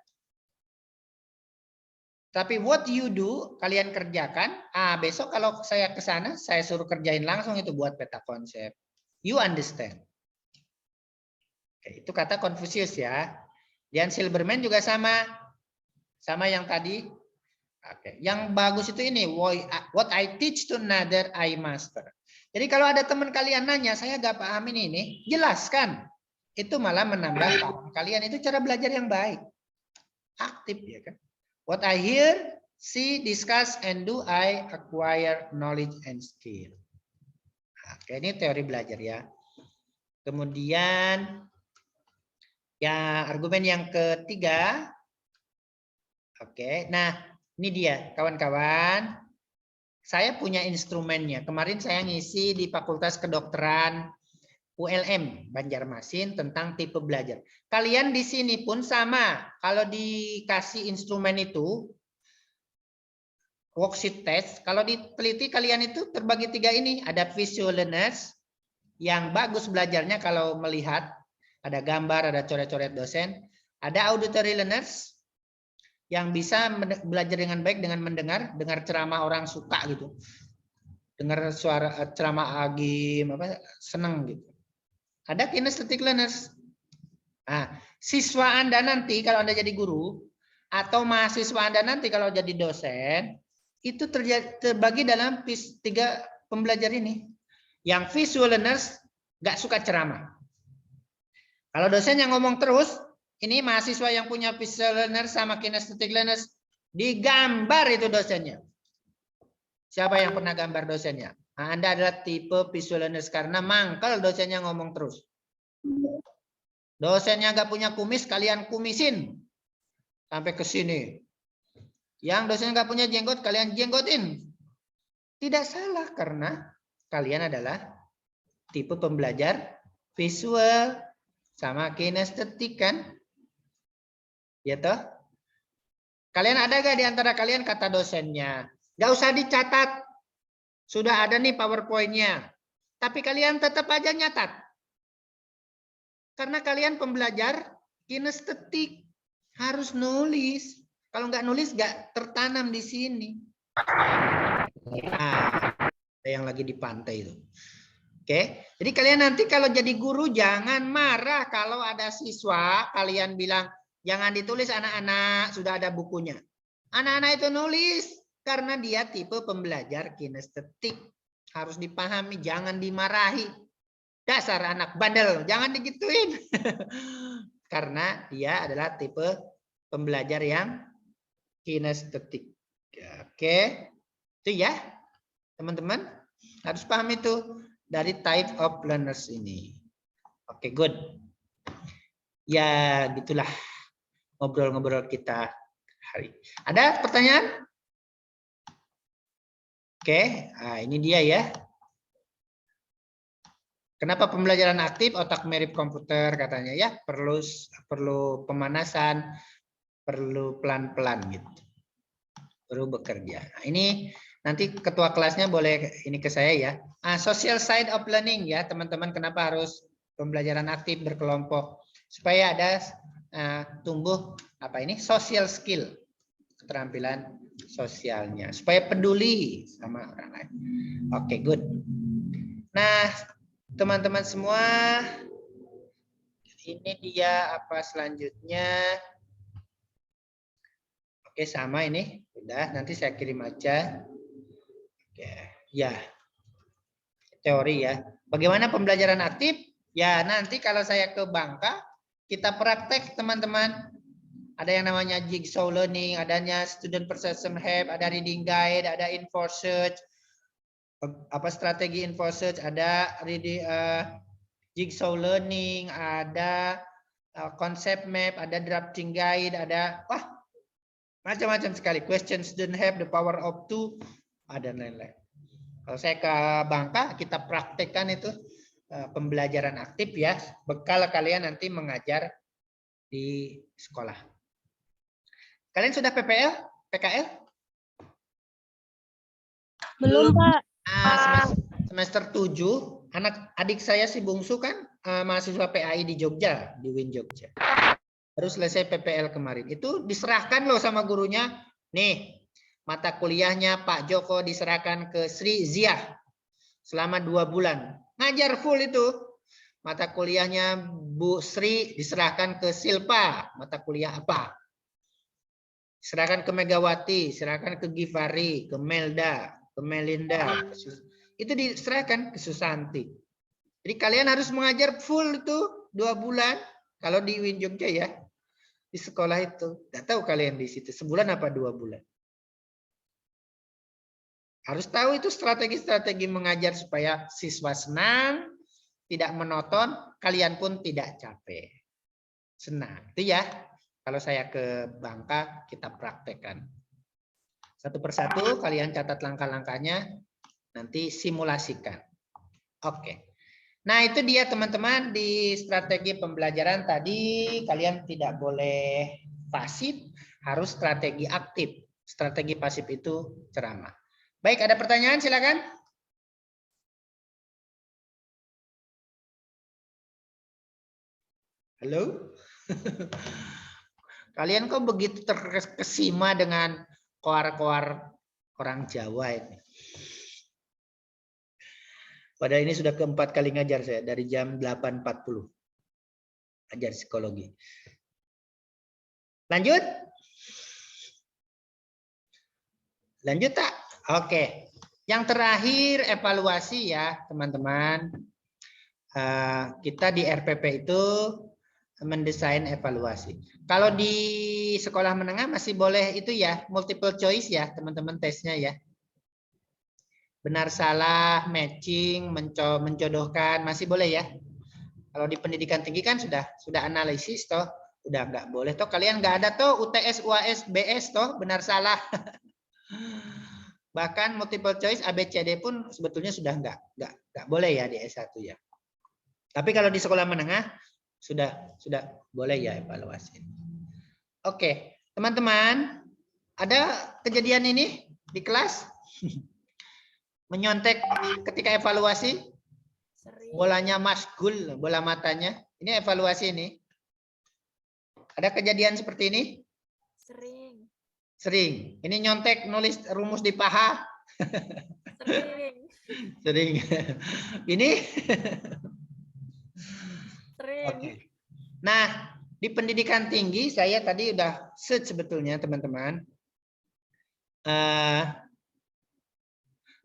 Tapi what you do, kalian kerjakan. Besok kalau saya ke sana, saya suruh kerjain langsung itu buat peta konsep. You understand. Oke, itu kata Confucius ya. Dan Silberman juga sama. Sama yang tadi. Oke, yang bagus itu ini. What I teach to another, I master. Jadi kalau ada teman kalian nanya, saya gak paham ini, jelaskan. Itu malah menambah paham kalian. Itu cara belajar yang baik. Aktif ya kan. What I hear, see, discuss, and do, I acquire knowledge and skill. Oke, ini teori belajar ya. Kemudian, ya argumen yang ketiga. Oke, nah ini dia kawan-kawan. Saya punya instrumennya. Kemarin saya ngisi di Fakultas Kedokteran ULM Banjarmasin tentang tipe belajar. Kalian di sini pun sama. Kalau dikasih instrumen itu, worksheet test, kalau diteliti kalian itu terbagi 3 ini. Ada visual learners yang bagus belajarnya kalau melihat. Ada gambar, ada coret-coret dosen. Ada auditory learners yang bisa belajar dengan baik dengan dengar ceramah orang suka gitu. Dengar suara ceramah agim senang gitu. Ada kinesthetic learners. Nah, siswa Anda nanti kalau Anda jadi guru atau mahasiswa Anda nanti kalau jadi dosen itu terbagi dalam 3 pembelajar ini. Yang visual learners nggak suka ceramah. Kalau dosen yang ngomong terus, ini mahasiswa yang punya visual learners sama kinesthetic learners digambar itu dosennya. Siapa yang pernah gambar dosennya? Nah, Anda adalah tipe visual learners karena mangkel dosennya ngomong terus. Dosennya nggak punya kumis, kalian kumisin sampai ke sini. Yang dosennya nggak punya jenggot, kalian jenggotin. Tidak salah karena kalian adalah tipe pembelajar visual sama kinestetik kan? Ya toh? Kalian ada gak di antara kalian kata dosennya? Gak usah dicatat. Sudah ada nih PowerPoint-nya. Tapi kalian tetap aja nyatat. Karena kalian pembelajar kinestetik. Harus nulis. Kalau nggak nulis nggak tertanam di sini. Nah, ada yang lagi di pantai itu. Oke, jadi kalian nanti kalau jadi guru jangan marah kalau ada siswa kalian bilang jangan ditulis anak-anak, sudah ada bukunya. Anak-anak itu nulis karena dia tipe pembelajar kinestetik. Harus dipahami, jangan dimarahi. Dasar anak bandel, jangan digituin. Karena dia adalah tipe pembelajar yang kinestetik. Oke, itu ya teman-teman harus paham itu. Dari type of learners ini. Oke, good. Ya, gitulah ngobrol-ngobrol kita hari. Ada pertanyaan? Oke, nah ini dia ya. Kenapa pembelajaran aktif otak mirip komputer katanya ya? Perlu pemanasan, perlu pelan-pelan gitu. Perlu bekerja. Nah, ini nanti ketua kelasnya boleh ini ke saya ya. Social side of learning ya teman-teman. Kenapa harus pembelajaran aktif berkelompok? Supaya ada tumbuh social skill, keterampilan sosialnya. Supaya peduli sama orang lain. Oke, good. Nah teman-teman semua, ini dia apa selanjutnya. Oke, sama ini. Udah, nanti saya kirim aja. Oke, ya. Teori ya. Bagaimana pembelajaran aktif? Ya, nanti kalau saya ke Bangka, kita praktek teman-teman. Ada yang namanya jigsaw learning, adanya student perception hub, ada reading guide, ada info search. Strategi info search, ada jigsaw learning, ada concept map, ada drafting guide, ada macam-macam sekali. Question student have, the power of two, ada lain-lain. Kalau saya ke Bangka, kita praktekkan itu pembelajaran aktif ya. Bekal kalian nanti mengajar di sekolah. Kalian sudah PPL? PKL? Belum, Pak. Semester 7, adik saya si bungsu kan mahasiswa PAI di Jogja, di Win Jogja. Baru selesai PPL kemarin. Itu diserahkan loh sama gurunya. Nih, mata kuliahnya Pak Joko diserahkan ke Sri Ziah selama 2 bulan. Ngajar full itu. Mata kuliahnya Bu Sri diserahkan ke Silpa. Mata kuliah apa? Serahkan ke Megawati, serahkan ke Givari, ke Melda, ke Melinda. Itu diserahkan ke Susanti. Jadi kalian harus mengajar full itu 2 bulan. Kalau di Win Jogja ya. Di sekolah itu. Nggak tahu kalian di situ. Sebulan apa 2 bulan. Harus tahu itu strategi-strategi mengajar supaya siswa senang, tidak monoton, kalian pun tidak capek. Senang. Itu ya. Kalau saya ke Bangka, kita praktekkan. Satu persatu kalian catat langkah-langkahnya, nanti simulasikan. Oke. Nah, itu dia teman-teman di strategi pembelajaran tadi, kalian tidak boleh pasif, harus strategi aktif. Strategi pasif itu ceramah. Baik, ada pertanyaan silakan. Halo? Kalian kok begitu terkesima dengan koar-koar orang Jawa ini? Padahal ini sudah keempat kali ngajar saya dari jam 8.40. Ajar psikologi. Lanjut? Lanjut tak? Oke. Yang terakhir evaluasi ya teman-teman. Kita di RPP itu mendesain evaluasi. Kalau di sekolah menengah masih boleh itu ya, multiple choice ya teman-teman tesnya ya. Benar salah, matching, menjodohkan masih boleh ya. Kalau di pendidikan tinggi kan sudah analisis toh, udah nggak boleh toh. Kalian nggak ada toh UTS, UAS, BS toh, benar salah. Bahkan multiple choice ABCD pun sebetulnya sudah nggak boleh ya di S1 ya. Tapi kalau di sekolah menengah sudah boleh ya evaluasi. Oke, teman-teman, ada kejadian ini di kelas? Menyontek ketika evaluasi? Bolanya masgul, bola matanya. Ini evaluasi ini. Ada kejadian seperti ini? Sering. Ini nyontek nulis rumus di paha? Sering. Ini? Oke. Nah, di pendidikan tinggi saya tadi udah sebetulnya teman-teman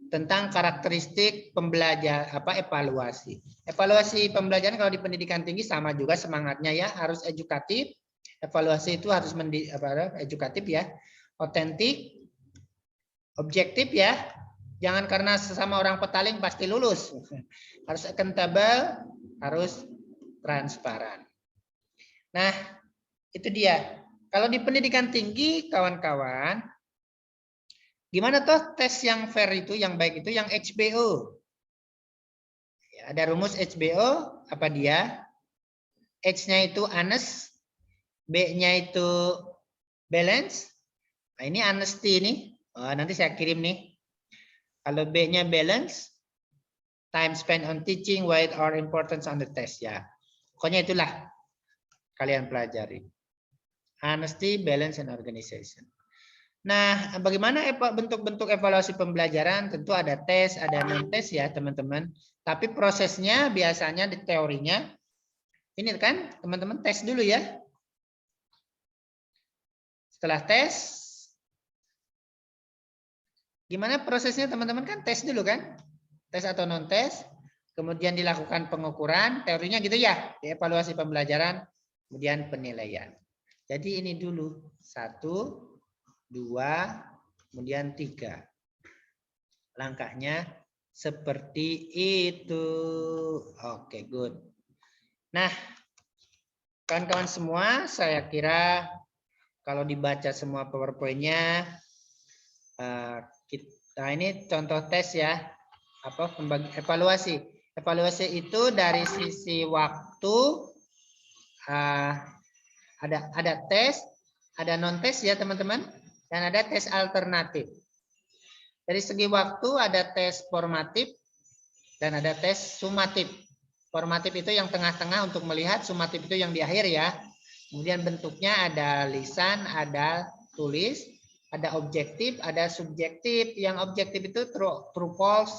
tentang karakteristik pembelajar evaluasi. Evaluasi pembelajaran kalau di pendidikan tinggi sama juga semangatnya ya, harus edukatif. Evaluasi itu harus edukatif ya, otentik, objektif ya. Jangan karena sesama orang petaling pasti lulus. Harus akuntabel, harus transparan. Nah, itu dia. Kalau di pendidikan tinggi, kawan-kawan, gimana toh tes yang fair itu, yang baik itu, yang HBO? Ya, ada rumus HBO, apa dia? H-nya itu honest, B-nya itu balance. Nah, ini honesty ini. Oh, nanti saya kirim nih. Kalau B-nya balance, time spent on teaching, weight or importance on the test ya. Pokoknya itulah kalian pelajari. Honesty, balance, and organization. Nah, bagaimana bentuk-bentuk evaluasi pembelajaran? Tentu ada tes, ada non-tes ya teman-teman. Tapi prosesnya biasanya di teorinya, ini kan teman-teman tes dulu ya. Setelah tes, gimana prosesnya teman-teman kan tes dulu kan? Tes atau non-tes, kemudian dilakukan pengukuran, teorinya gitu ya, evaluasi pembelajaran, kemudian penilaian. Jadi ini dulu, 1, 2, kemudian 3. Langkahnya seperti itu. Oke, good. Nah, kawan-kawan semua, saya kira kalau dibaca semua PowerPoint-nya, nah ini contoh tes ya. Evaluasi. Evaluasi itu dari sisi waktu ada tes, ada non tes ya teman-teman, dan ada tes alternatif. Dari segi waktu ada tes formatif dan ada tes sumatif. Formatif itu yang tengah-tengah untuk melihat, sumatif itu yang di akhir ya. Kemudian bentuknya ada lisan, ada tulis, ada objektif, ada subjektif. Yang objektif itu true false,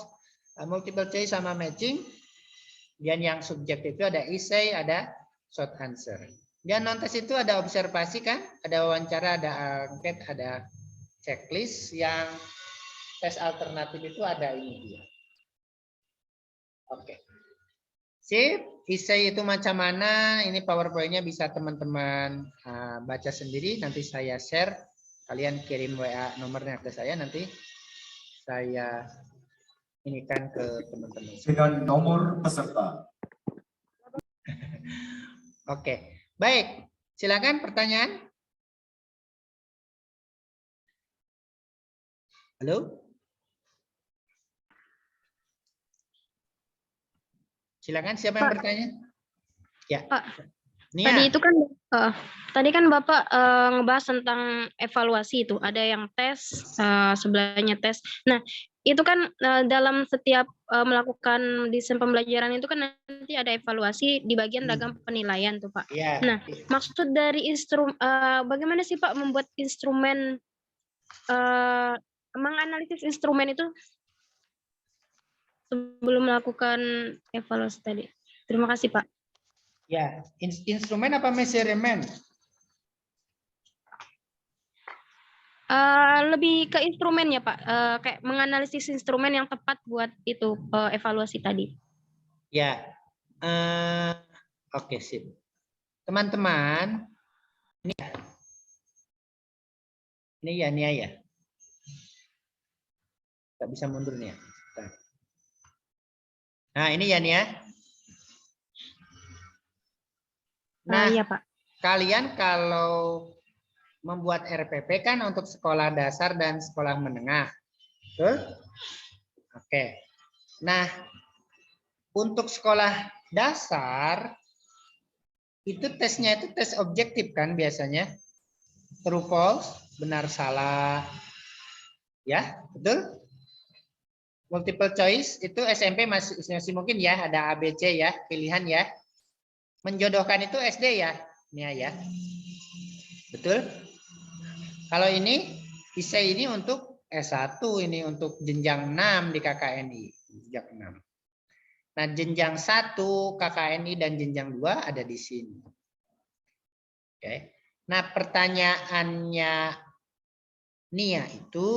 multiple choice sama matching. Dan yang subjektif itu ada essay, ada short answer. Dan non tes itu ada observasi kan, ada wawancara, ada angket, ada checklist. Yang tes alternatif itu ada ini dia. Oke. Sip, essay itu macam mana? Ini PowerPoint-nya bisa teman-teman baca sendiri. Nanti saya share. Kalian kirim WA nomornya ke saya, nanti saya ini kan ke teman-teman. Dengan nomor peserta. Oke, baik. Silakan pertanyaan. Halo? Silakan siapa yang Pak. bertanya? Ya. Pak, Nia. tadi kan Bapak ngebahas tentang evaluasi itu, ada yang tes, sebelahnya tes. Nah, itu kan dalam setiap melakukan desain pembelajaran itu kan nanti ada evaluasi di bagian dalam penilaian tuh Pak. Ya. Nah, maksud dari bagaimana sih Pak membuat instrumen, menganalisis instrumen itu sebelum melakukan evaluasi tadi? Terima kasih Pak. Ya, instrumen apa measurement? Lebih ke instrumennya Pak, kayak menganalisis instrumen yang tepat buat itu evaluasi tadi. Ya, oke sip. Teman-teman, ini ya Nia ya. Tak bisa mundur nih ya. Nah ini ya Nia. Nah, Iya Pak. kalian kalau membuat RPP kan untuk sekolah dasar dan sekolah menengah. Betul? Oke. Nah, untuk sekolah dasar itu tesnya itu tes objektif kan biasanya. True false, benar salah. Ya, betul? Multiple choice itu SMP masih mungkin ya, ada ABC ya, pilihan ya. Menjodohkan itu SD ya, Nia ya. Betul? Kalau ini bisa ini untuk S1, ini untuk jenjang 6 di KKNI, jenjang 6. Nah, jenjang 1 KKNI dan jenjang 2 ada di sini. Oke. Nah, pertanyaannya Nia itu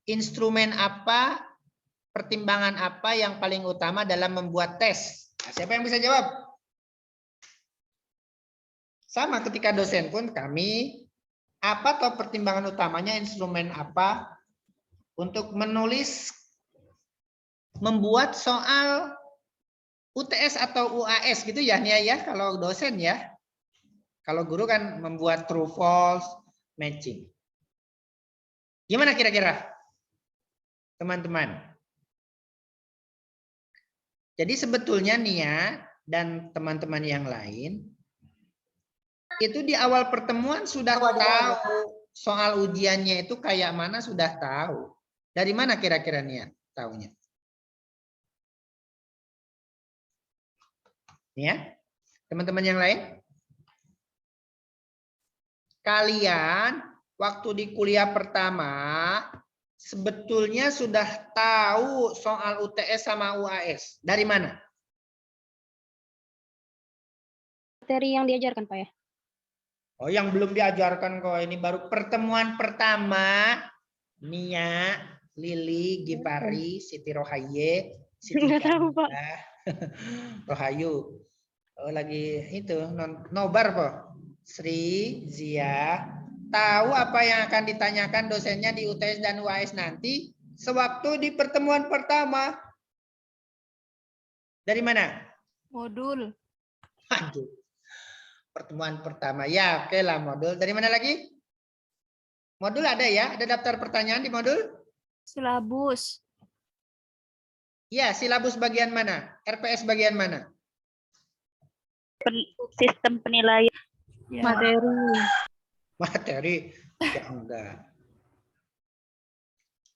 instrumen apa, pertimbangan apa yang paling utama dalam membuat tes? Nah, siapa yang bisa jawab? Sama ketika dosen pun kami, apa atau pertimbangan utamanya, instrumen apa untuk menulis, membuat soal UTS atau UAS gitu ya Nia ya, kalau dosen ya. Kalau guru kan membuat true false matching. Gimana kira-kira teman-teman? Jadi sebetulnya Nia dan teman-teman yang lain itu di awal pertemuan sudah tahu soal ujiannya itu kayak mana, sudah tahu. Dari mana kira-kira Nia tahunya? Ya, teman-teman yang lain? Kalian waktu di kuliah pertama sebetulnya sudah tahu soal UTS sama UAS. Dari mana? Materi yang diajarkan Pak ya. Oh, yang belum diajarkan kok. Ini baru pertemuan pertama. Nia, Lili, Gipari, Siti Rohaye, Siti Nggak tahu Pak. Rohayu. Oh, lagi itu nobar kok. Sri, Zia, tahu apa yang akan ditanyakan dosennya di UTS dan UAS nanti sewaktu di pertemuan pertama. Dari mana? Modul. Aduh. Pertemuan pertama. Ya, oke lah modul. Dari mana lagi? Modul ada ya? Ada daftar pertanyaan di modul? Silabus. Ya, silabus bagian mana? RPS bagian mana? Sistem penilaian. Materi. Materi. Ya enggak.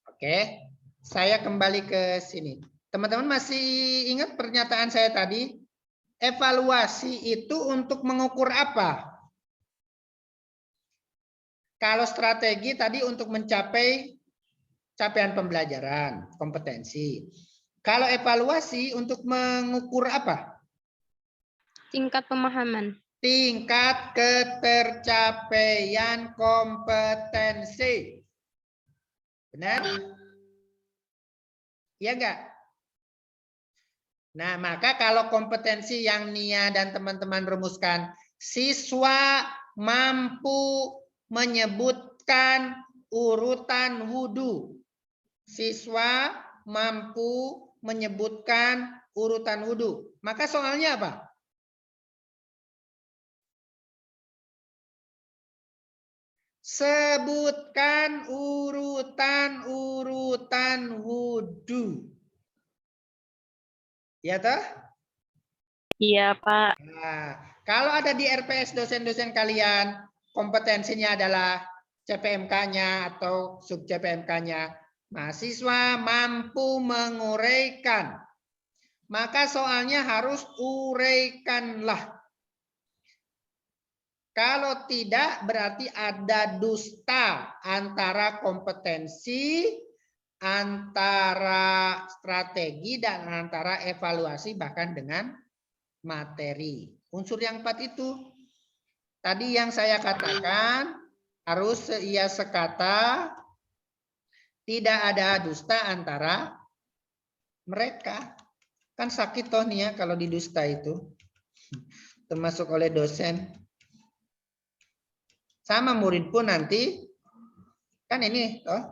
Oke. Saya kembali ke sini. Teman-teman masih ingat pernyataan saya tadi? Evaluasi itu untuk mengukur apa? Kalau strategi tadi untuk mencapai capaian pembelajaran, kompetensi. Kalau evaluasi untuk mengukur apa? Tingkat pemahaman. Tingkat ketercapaian kompetensi. Benar? Iya enggak? Nah, maka kalau kompetensi yang Nia dan teman-teman rumuskan, siswa mampu menyebutkan urutan wudhu. Siswa mampu menyebutkan urutan wudhu. Maka soalnya apa? Sebutkan urutan-urutan wudhu. Ya toh? Iya, Pak. Nah, kalau ada di RPS dosen-dosen kalian, kompetensinya adalah CPMK-nya atau sub CPMK-nya, mahasiswa mampu menguraikan. Maka soalnya harus uraikanlah. Kalau tidak berarti ada dusta antara kompetensi, antara strategi, dan antara evaluasi bahkan dengan materi. Unsur yang 4 itu. Tadi yang saya katakan harus seia sekata, tidak ada dusta antara mereka. Kan sakit toh nih ya kalau didusta itu. Termasuk oleh dosen. Sama murid pun nanti kan ini toh.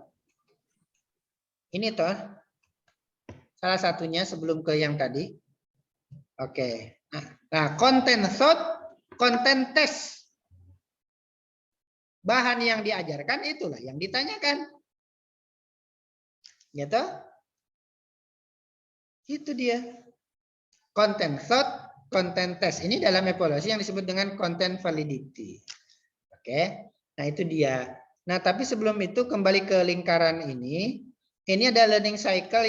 Ini toh. Salah satunya sebelum ke yang tadi. Oke. Nah, konten thought, konten test. Bahan yang diajarkan itulah yang ditanyakan. Gitu? Itu dia. Konten thought, konten test. Ini dalam evaluasi yang disebut dengan content validity. Oke, nah itu dia. Nah, tapi sebelum itu kembali ke lingkaran ini. Ini ada learning cycle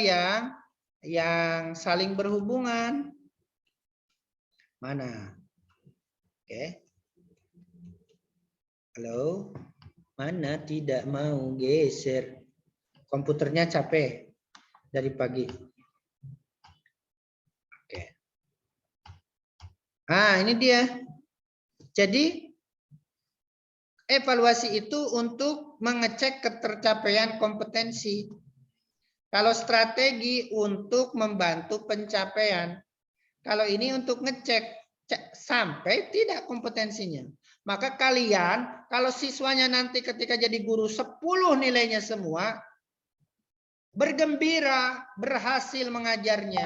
yang saling berhubungan. Mana? Oke. Halo? Mana tidak mau geser? Komputernya capek dari pagi. Oke. Ah, ini dia. Jadi evaluasi itu untuk mengecek ketercapaian kompetensi. Kalau strategi untuk membantu pencapaian. Kalau ini untuk ngecek sampai tidak kompetensinya. Maka kalian, kalau siswanya nanti ketika jadi guru 10 nilainya semua, bergembira, berhasil mengajarnya.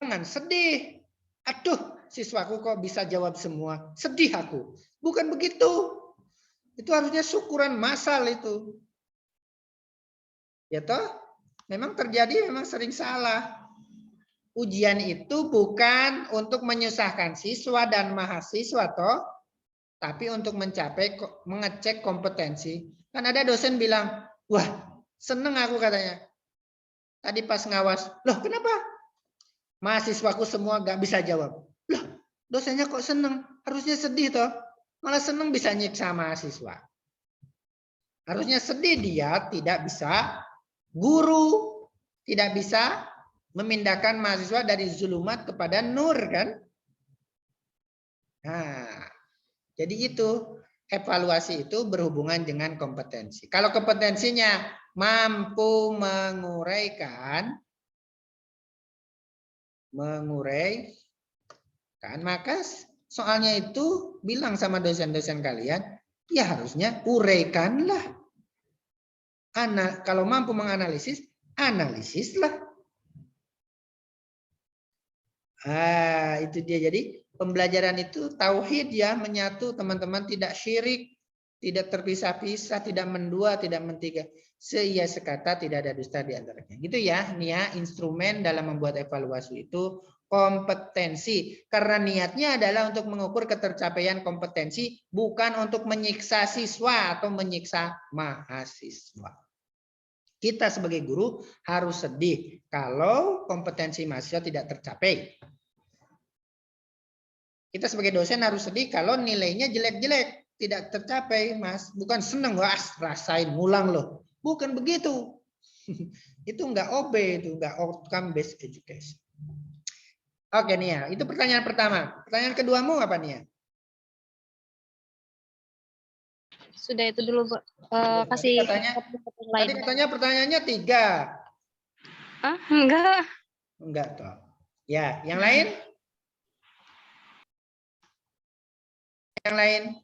Jangan sedih. Aduh, siswaku kok bisa jawab semua. Sedih aku. Bukan begitu. Itu harusnya syukuran massal itu. Ya toh? Memang terjadi, memang sering salah. Ujian itu bukan untuk menyusahkan siswa dan mahasiswa toh, tapi untuk mencapai mengecek kompetensi. Kan ada dosen bilang, "Wah, seneng aku," katanya. Tadi pas ngawas, "Loh, kenapa? Mahasiswaku semua gak bisa jawab." Loh, dosennya kok seneng? Harusnya sedih toh. Malah seneng bisa nyiksa mahasiswa. Harusnya sedih dia tidak bisa guru, tidak bisa memindahkan mahasiswa dari zulumat kepada nur kan. Nah, jadi itu evaluasi itu berhubungan dengan kompetensi. Kalau kompetensinya mampu menguraikan, maka soalnya itu bilang sama dosen-dosen kalian, ya harusnya uraikanlah. Kalau mampu menganalisis, analisislah. Itu dia. Jadi pembelajaran itu tauhid ya, menyatu teman-teman, tidak syirik, tidak terpisah-pisah, tidak mendua, tidak mentiga. Seia sekata, tidak ada dusta di antaranya. Gitu ya, Nia, instrumen dalam membuat evaluasi itu kompetensi. Karena niatnya adalah untuk mengukur ketercapaian kompetensi, bukan untuk menyiksa siswa atau menyiksa mahasiswa. Kita sebagai guru harus sedih kalau kompetensi mahasiswa tidak tercapai. Kita sebagai dosen harus sedih kalau nilainya jelek-jelek, tidak tercapai, Mas. Bukan seneng, wah rasain ngulang loh. Bukan begitu. Itu enggak OB, itu enggak outcome based education. Oke Nia, itu pertanyaan pertama. Pertanyaan keduamu apa Nia? Sudah itu dulu, Pak. Kasih Tadi katanya pertanyaannya 3. Enggak. Enggak toh. Ya, yang lain? Yang lain?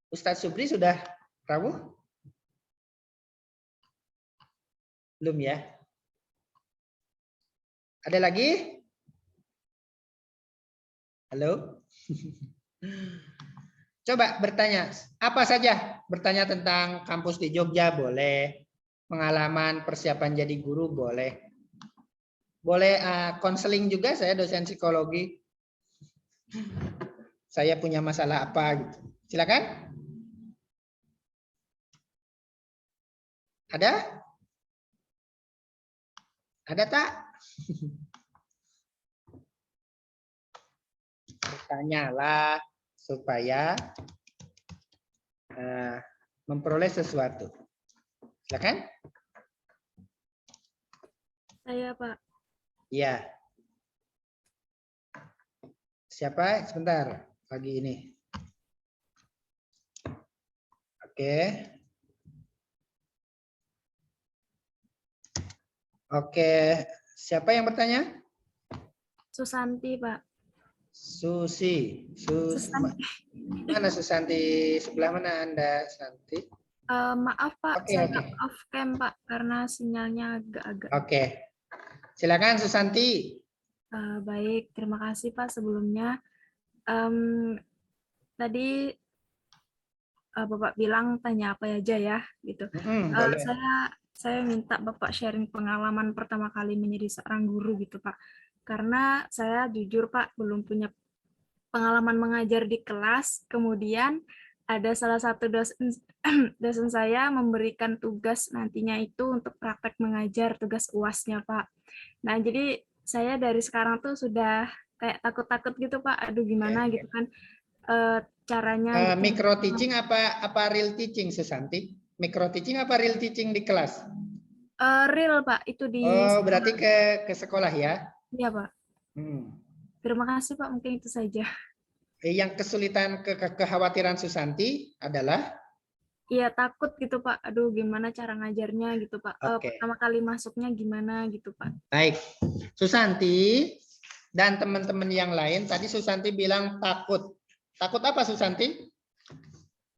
Ustadz Subri sudah rawuh? Belum ya? Ada lagi? Halo? Coba bertanya, apa saja. Bertanya tentang kampus di Jogja boleh. Pengalaman persiapan jadi guru boleh. Boleh konseling juga, saya dosen psikologi. Saya punya masalah apa gitu. Silakan. Ada? Ada tak? Bertanyalah supaya memperoleh sesuatu. Silakan. Saya, Pak. Iya. Siapa? Sebentar. Pagi ini. Oke. Oke. Siapa yang bertanya? Susanti, Pak. Susi. Susanti. Mana Susanti? Sebelah mana Anda, Santi? Maaf, Pak. Oke, Saya oke. off cam, Pak, karena sinyalnya agak-agak. Oke. Silakan Susanti. Baik, terima kasih, Pak, sebelumnya. Tadi Bapak bilang tanya apa aja ya, gitu. Boleh. Saya minta Bapak sharing pengalaman pertama kali menjadi seorang guru gitu, Pak. Karena saya jujur, Pak, belum punya pengalaman mengajar di kelas. Kemudian ada salah satu dosen saya memberikan tugas nantinya itu untuk praktek mengajar, tugas UAS-nya, Pak. Nah, jadi saya dari sekarang tuh sudah kayak takut-takut gitu, Pak. Aduh, gimana gitu kan caranya. Gitu. Micro teaching apa real teaching, Susanti? Micro teaching apa real teaching di kelas? Real, Pak. Itu di Oh, berarti ke sekolah ya? Iya, Pak. Terima kasih, Pak. Mungkin itu saja. Yang kesulitan kekhawatiran Susanti adalah? Iya, takut gitu, Pak. Aduh, gimana cara ngajarnya gitu, Pak. Oke. Pertama kali masuknya gimana gitu, Pak. Baik. Susanti dan teman-teman yang lain, tadi Susanti bilang takut. Takut apa, Susanti?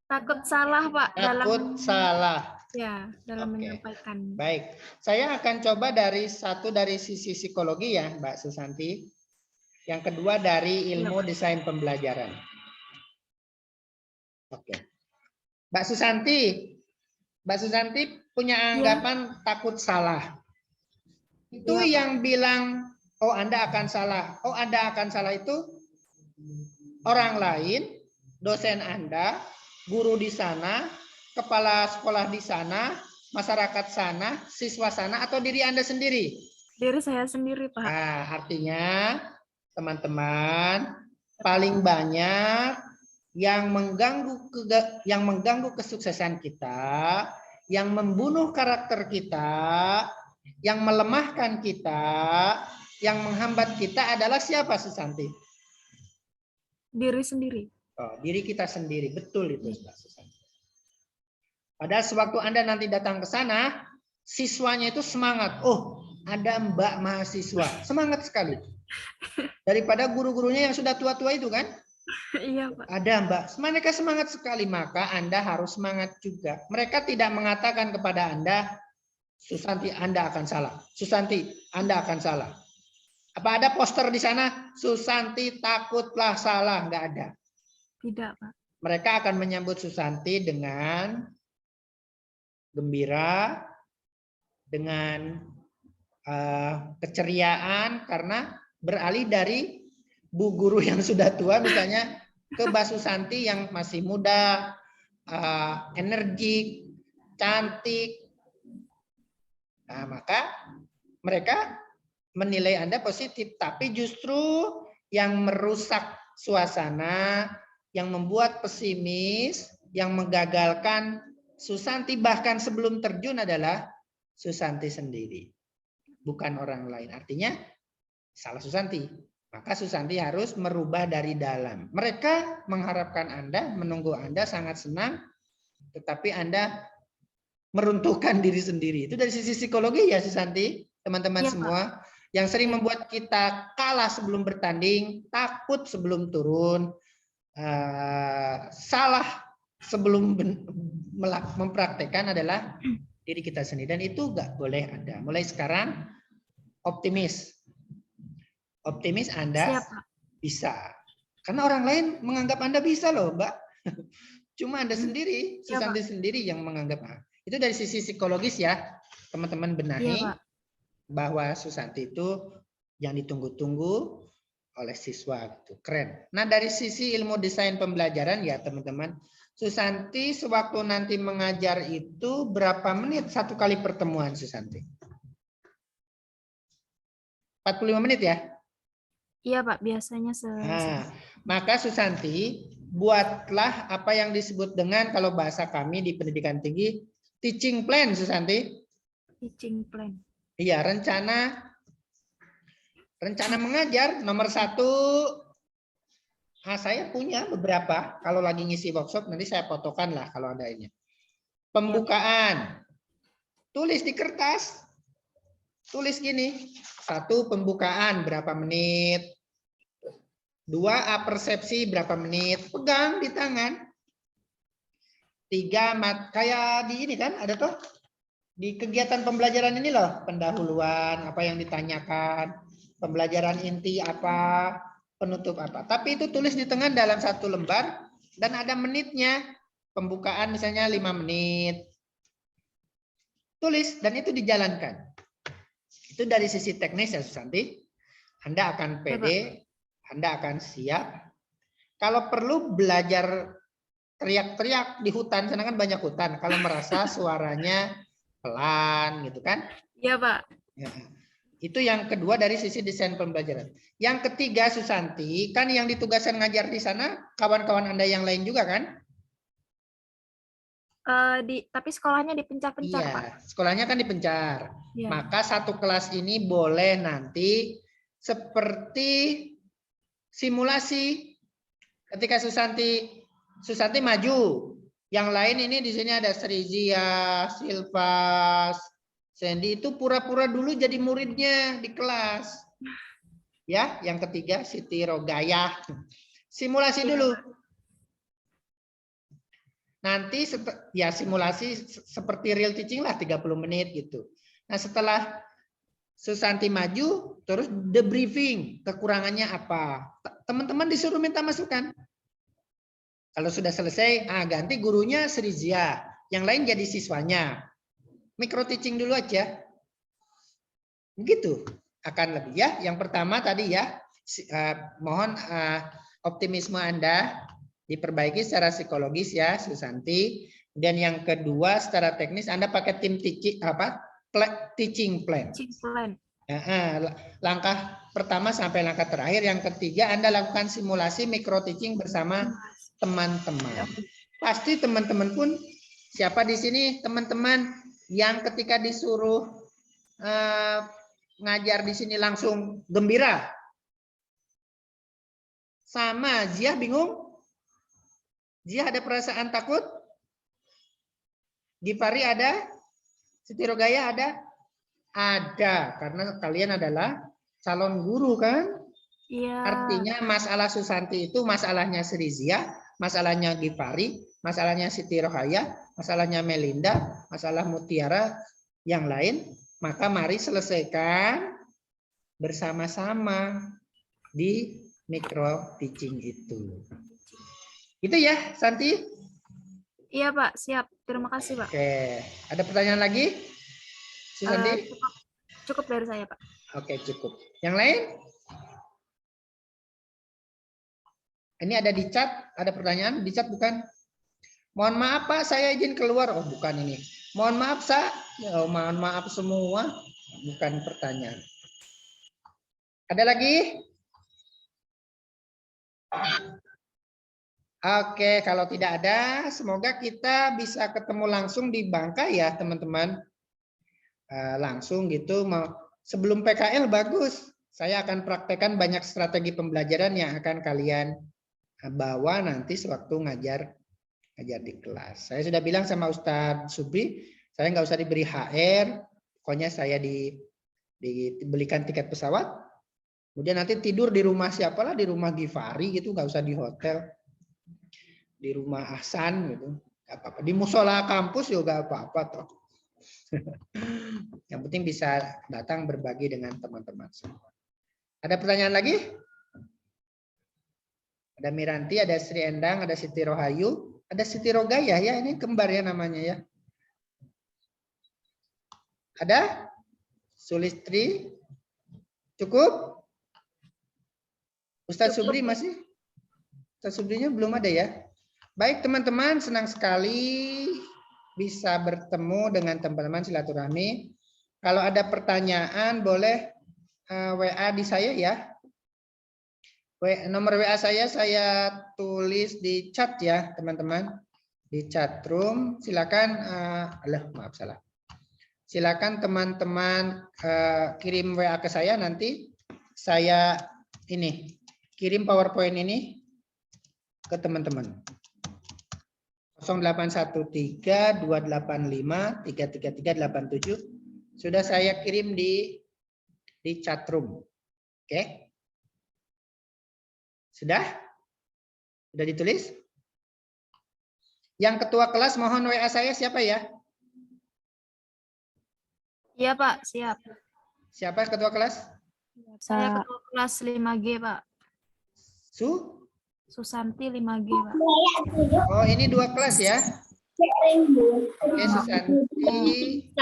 Takut salah, Pak. Takut salah. Ya, dalam menyampaikan. Baik. Saya akan coba dari sisi psikologi ya, Mbak Susanti. Yang kedua dari ilmu desain pembelajaran. Oke. Mbak Susanti punya anggapan takut salah. Itu yang bilang, oh Anda akan salah. Oh Anda akan salah itu orang lain, dosen Anda, guru di sana, kepala sekolah di sana, masyarakat sana, siswa sana, atau diri Anda sendiri? Diri saya sendiri, Pak. Nah, artinya teman-teman, paling banyak yang mengganggu kesuksesan kita, yang membunuh karakter kita, yang melemahkan kita, yang menghambat kita adalah siapa, Susanti? Diri sendiri. Oh, diri kita sendiri, betul itu, Mbak Susanti. Padahal sewaktu Anda nanti datang ke sana, siswanya itu semangat. Oh, ada Mbak mahasiswa, semangat sekali. Daripada guru-gurunya yang sudah tua-tua itu kan? Iya, Pak. Ada Mbak, mereka semangat sekali, maka Anda harus semangat juga. Mereka tidak mengatakan kepada Anda, Susanti, Anda akan salah. Susanti, Anda akan salah. Apa ada poster di sana? Susanti takutlah salah, nggak ada. Tidak, Pak. Mereka akan menyambut Susanti dengan gembira, dengan keceriaan, karena beralih dari Bu Guru yang sudah tua misalnya ke Mbak Susanti yang masih muda, energik, cantik. Nah, maka mereka menilai Anda positif, tapi justru yang merusak suasana, yang membuat pesimis, yang menggagalkan Susanti bahkan sebelum terjun adalah Susanti sendiri, bukan orang lain. Artinya salah Susanti. Maka Susanti harus merubah dari dalam. Mereka mengharapkan Anda, menunggu Anda, sangat senang, tetapi Anda meruntuhkan diri sendiri. Itu dari sisi psikologi ya, Susanti, teman-teman semua. Pak. Yang sering membuat kita kalah sebelum bertanding, takut sebelum turun, salah sebelum mempraktekkan adalah diri kita sendiri. Dan itu nggak boleh ada. Mulai sekarang optimis. Optimis Anda bisa. Karena orang lain menganggap Anda bisa loh, Mbak. Cuma Anda sendiri, Iya, Susanti sendiri yang menganggap. Itu dari sisi psikologis ya, teman-teman benahi Iya, Pak. bahwa Susanti itu yang ditunggu-tunggu oleh siswa gitu. Keren. Nah, dari sisi ilmu desain pembelajaran ya, teman-teman, Susanti sewaktu nanti mengajar itu berapa menit satu kali pertemuan, Susanti? 45 menit ya? Iya, Pak. Biasanya Nah, maka Susanti buatlah apa yang disebut dengan kalau bahasa kami di pendidikan tinggi teaching plan, Susanti. teaching plan. Iya, rencana mengajar nomor 1. Saya punya beberapa. Kalau lagi ngisi workshop nanti saya fotokan lah kalau ada ini. Pembukaan. Tulis di kertas. Tulis gini. 1 pembukaan berapa menit. 2 persepsi berapa menit. Pegang di tangan. 3 kayak di ini kan ada tuh. Di kegiatan pembelajaran ini loh. Pendahuluan, apa yang ditanyakan. Pembelajaran inti apa. Penutup apa. Tapi itu tulis di tengah dalam 1 lembar. Dan ada menitnya. Pembukaan misalnya 5 menit. Tulis dan itu dijalankan. Itu dari sisi teknis ya Susanti. Anda akan pede. Anda akan siap. Kalau perlu belajar teriak-teriak di hutan. Sana kan banyak hutan. Kalau merasa suaranya pelan gitu kan. Iya, Pak. Ya. Itu yang kedua dari sisi desain pembelajaran. Yang ketiga Susanti, kan yang ditugaskan ngajar di sana kawan-kawan Anda yang lain juga kan? Tapi sekolahnya dipencar-pencar, Pak. Iya, sekolahnya kan dipencar. Iya. Maka 1 kelas ini boleh nanti seperti simulasi. Ketika Susanti maju, yang lain ini di sini ada Srizia, Silvas, Sandy itu pura-pura dulu jadi muridnya di kelas. Ya, yang ketiga Siti Rogayah. Simulasi dulu. Nanti ya simulasi seperti real teaching lah 30 menit gitu. Nah, setelah Susanti maju, terus debriefing, kekurangannya apa? Teman-teman disuruh minta masukan. Kalau sudah selesai, ganti gurunya Srizia, yang lain jadi siswanya. Micro teaching dulu aja. Begitu akan lebih ya. Yang pertama tadi ya, mohon optimisme Anda diperbaiki secara psikologis ya, Susanti. Dan yang kedua secara teknis Anda pakai tim teaching teaching plan. Teaching plan. Langkah pertama sampai langkah terakhir. Yang ketiga Anda lakukan simulasi micro teaching bersama teman-teman. Pasti teman-teman pun siapa di sini teman-teman yang ketika disuruh ngajar di sini langsung gembira. Sama Zia bingung? Zia ada perasaan takut? Gifari ada? Siti Rogaya ada? Ada, karena kalian adalah calon guru kan? Iya. Artinya masalah Susanti itu masalahnya Srizia, masalahnya Gifari, masalahnya Siti Rogaya, masalahnya Melinda, masalah Mutiara, yang lain. Maka mari selesaikan bersama-sama di micro teaching itu. Itu ya, Santi? Iya, Pak. Siap. Terima kasih, Pak. Oke. Ada pertanyaan lagi? Susanti? Cukup dari saya, Pak. Oke, cukup. Yang lain? Ini ada di chat, ada pertanyaan di chat bukan? Mohon maaf Pak, saya izin keluar. Oh, bukan ini. Mohon maaf, mohon maaf semua. Bukan pertanyaan. Ada lagi? Oke, kalau tidak ada, semoga kita bisa ketemu langsung di Bangka ya, teman-teman. Langsung gitu. Sebelum PKL bagus. Saya akan praktekkan banyak strategi pembelajaran yang akan kalian bawa nanti sewaktu ngajar di kelas. Saya sudah bilang sama Ustadz Subri, saya nggak usah diberi HR, pokoknya saya dibelikan tiket pesawat, kemudian nanti tidur di rumah siapalah, di rumah Gifari gitu, nggak usah di hotel, di rumah Ahsan gitu, nggak apa-apa. Di musola kampus juga apa-apa toh. Yang penting bisa datang berbagi dengan teman-teman semua. Ada pertanyaan lagi? Ada Miranti, ada Sri Endang, ada Siti Rohayu, ada Siti Rogaya ya, ini kembar ya namanya ya. Ada? Sulistri? Cukup? Ustadz Subri masih? Ustadz Subrinya belum ada ya? Baik teman-teman, senang sekali bisa bertemu dengan teman-teman silaturahmi. Kalau ada pertanyaan boleh WA di saya ya. Nomor WA saya tulis di chat ya teman-teman. Di chat room silakan. Maaf salah. Silakan teman-teman kirim WA ke saya, nanti saya kirim PowerPoint ini ke teman-teman. 0813 285 33387 sudah saya kirim di chat room. Oke. Sudah? Sudah ditulis? Yang ketua kelas mohon WA saya siapa ya? Iya Pak, siap. Siapa ketua kelas? Saya ketua kelas 5G Pak. Susanti 5G Pak. Oh ini 2 kelas ya? Oke Susanti.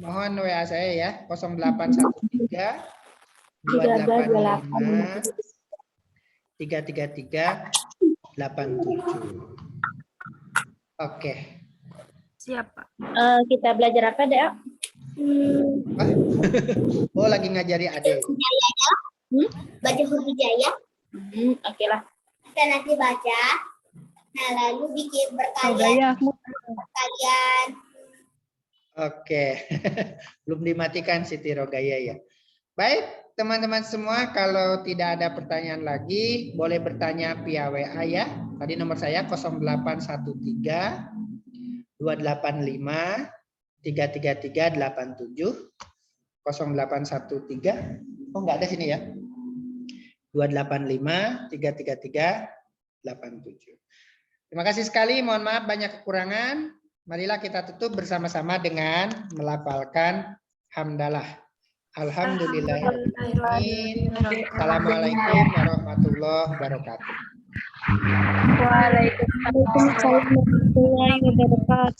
Mohon WA saya ya 0813 285 333 87. Oke. Siap Pak. Kita belajar apa, Dek? Oh lagi ngajari adik. Baca huruf hijaiyah. Oke lah. Kita nanti baca. Nah, lalu bikin berkalian. Oke. Belum dimatikan Siti Rogaya ya. Baik, teman-teman semua, kalau tidak ada pertanyaan lagi, boleh bertanya via WA ya. Tadi nomor saya 0813 285 33387 0813. Oh, enggak ada sini ya. 285 333 87. Terima kasih sekali, mohon maaf banyak kekurangan. Marilah kita tutup bersama-sama dengan melafalkan hamdalah. Alhamdulillahirrahmanirrahim. Assalamualaikum warahmatullahi wabarakatuh. Waalaikumsalam warahmatullahi wabarakatuh.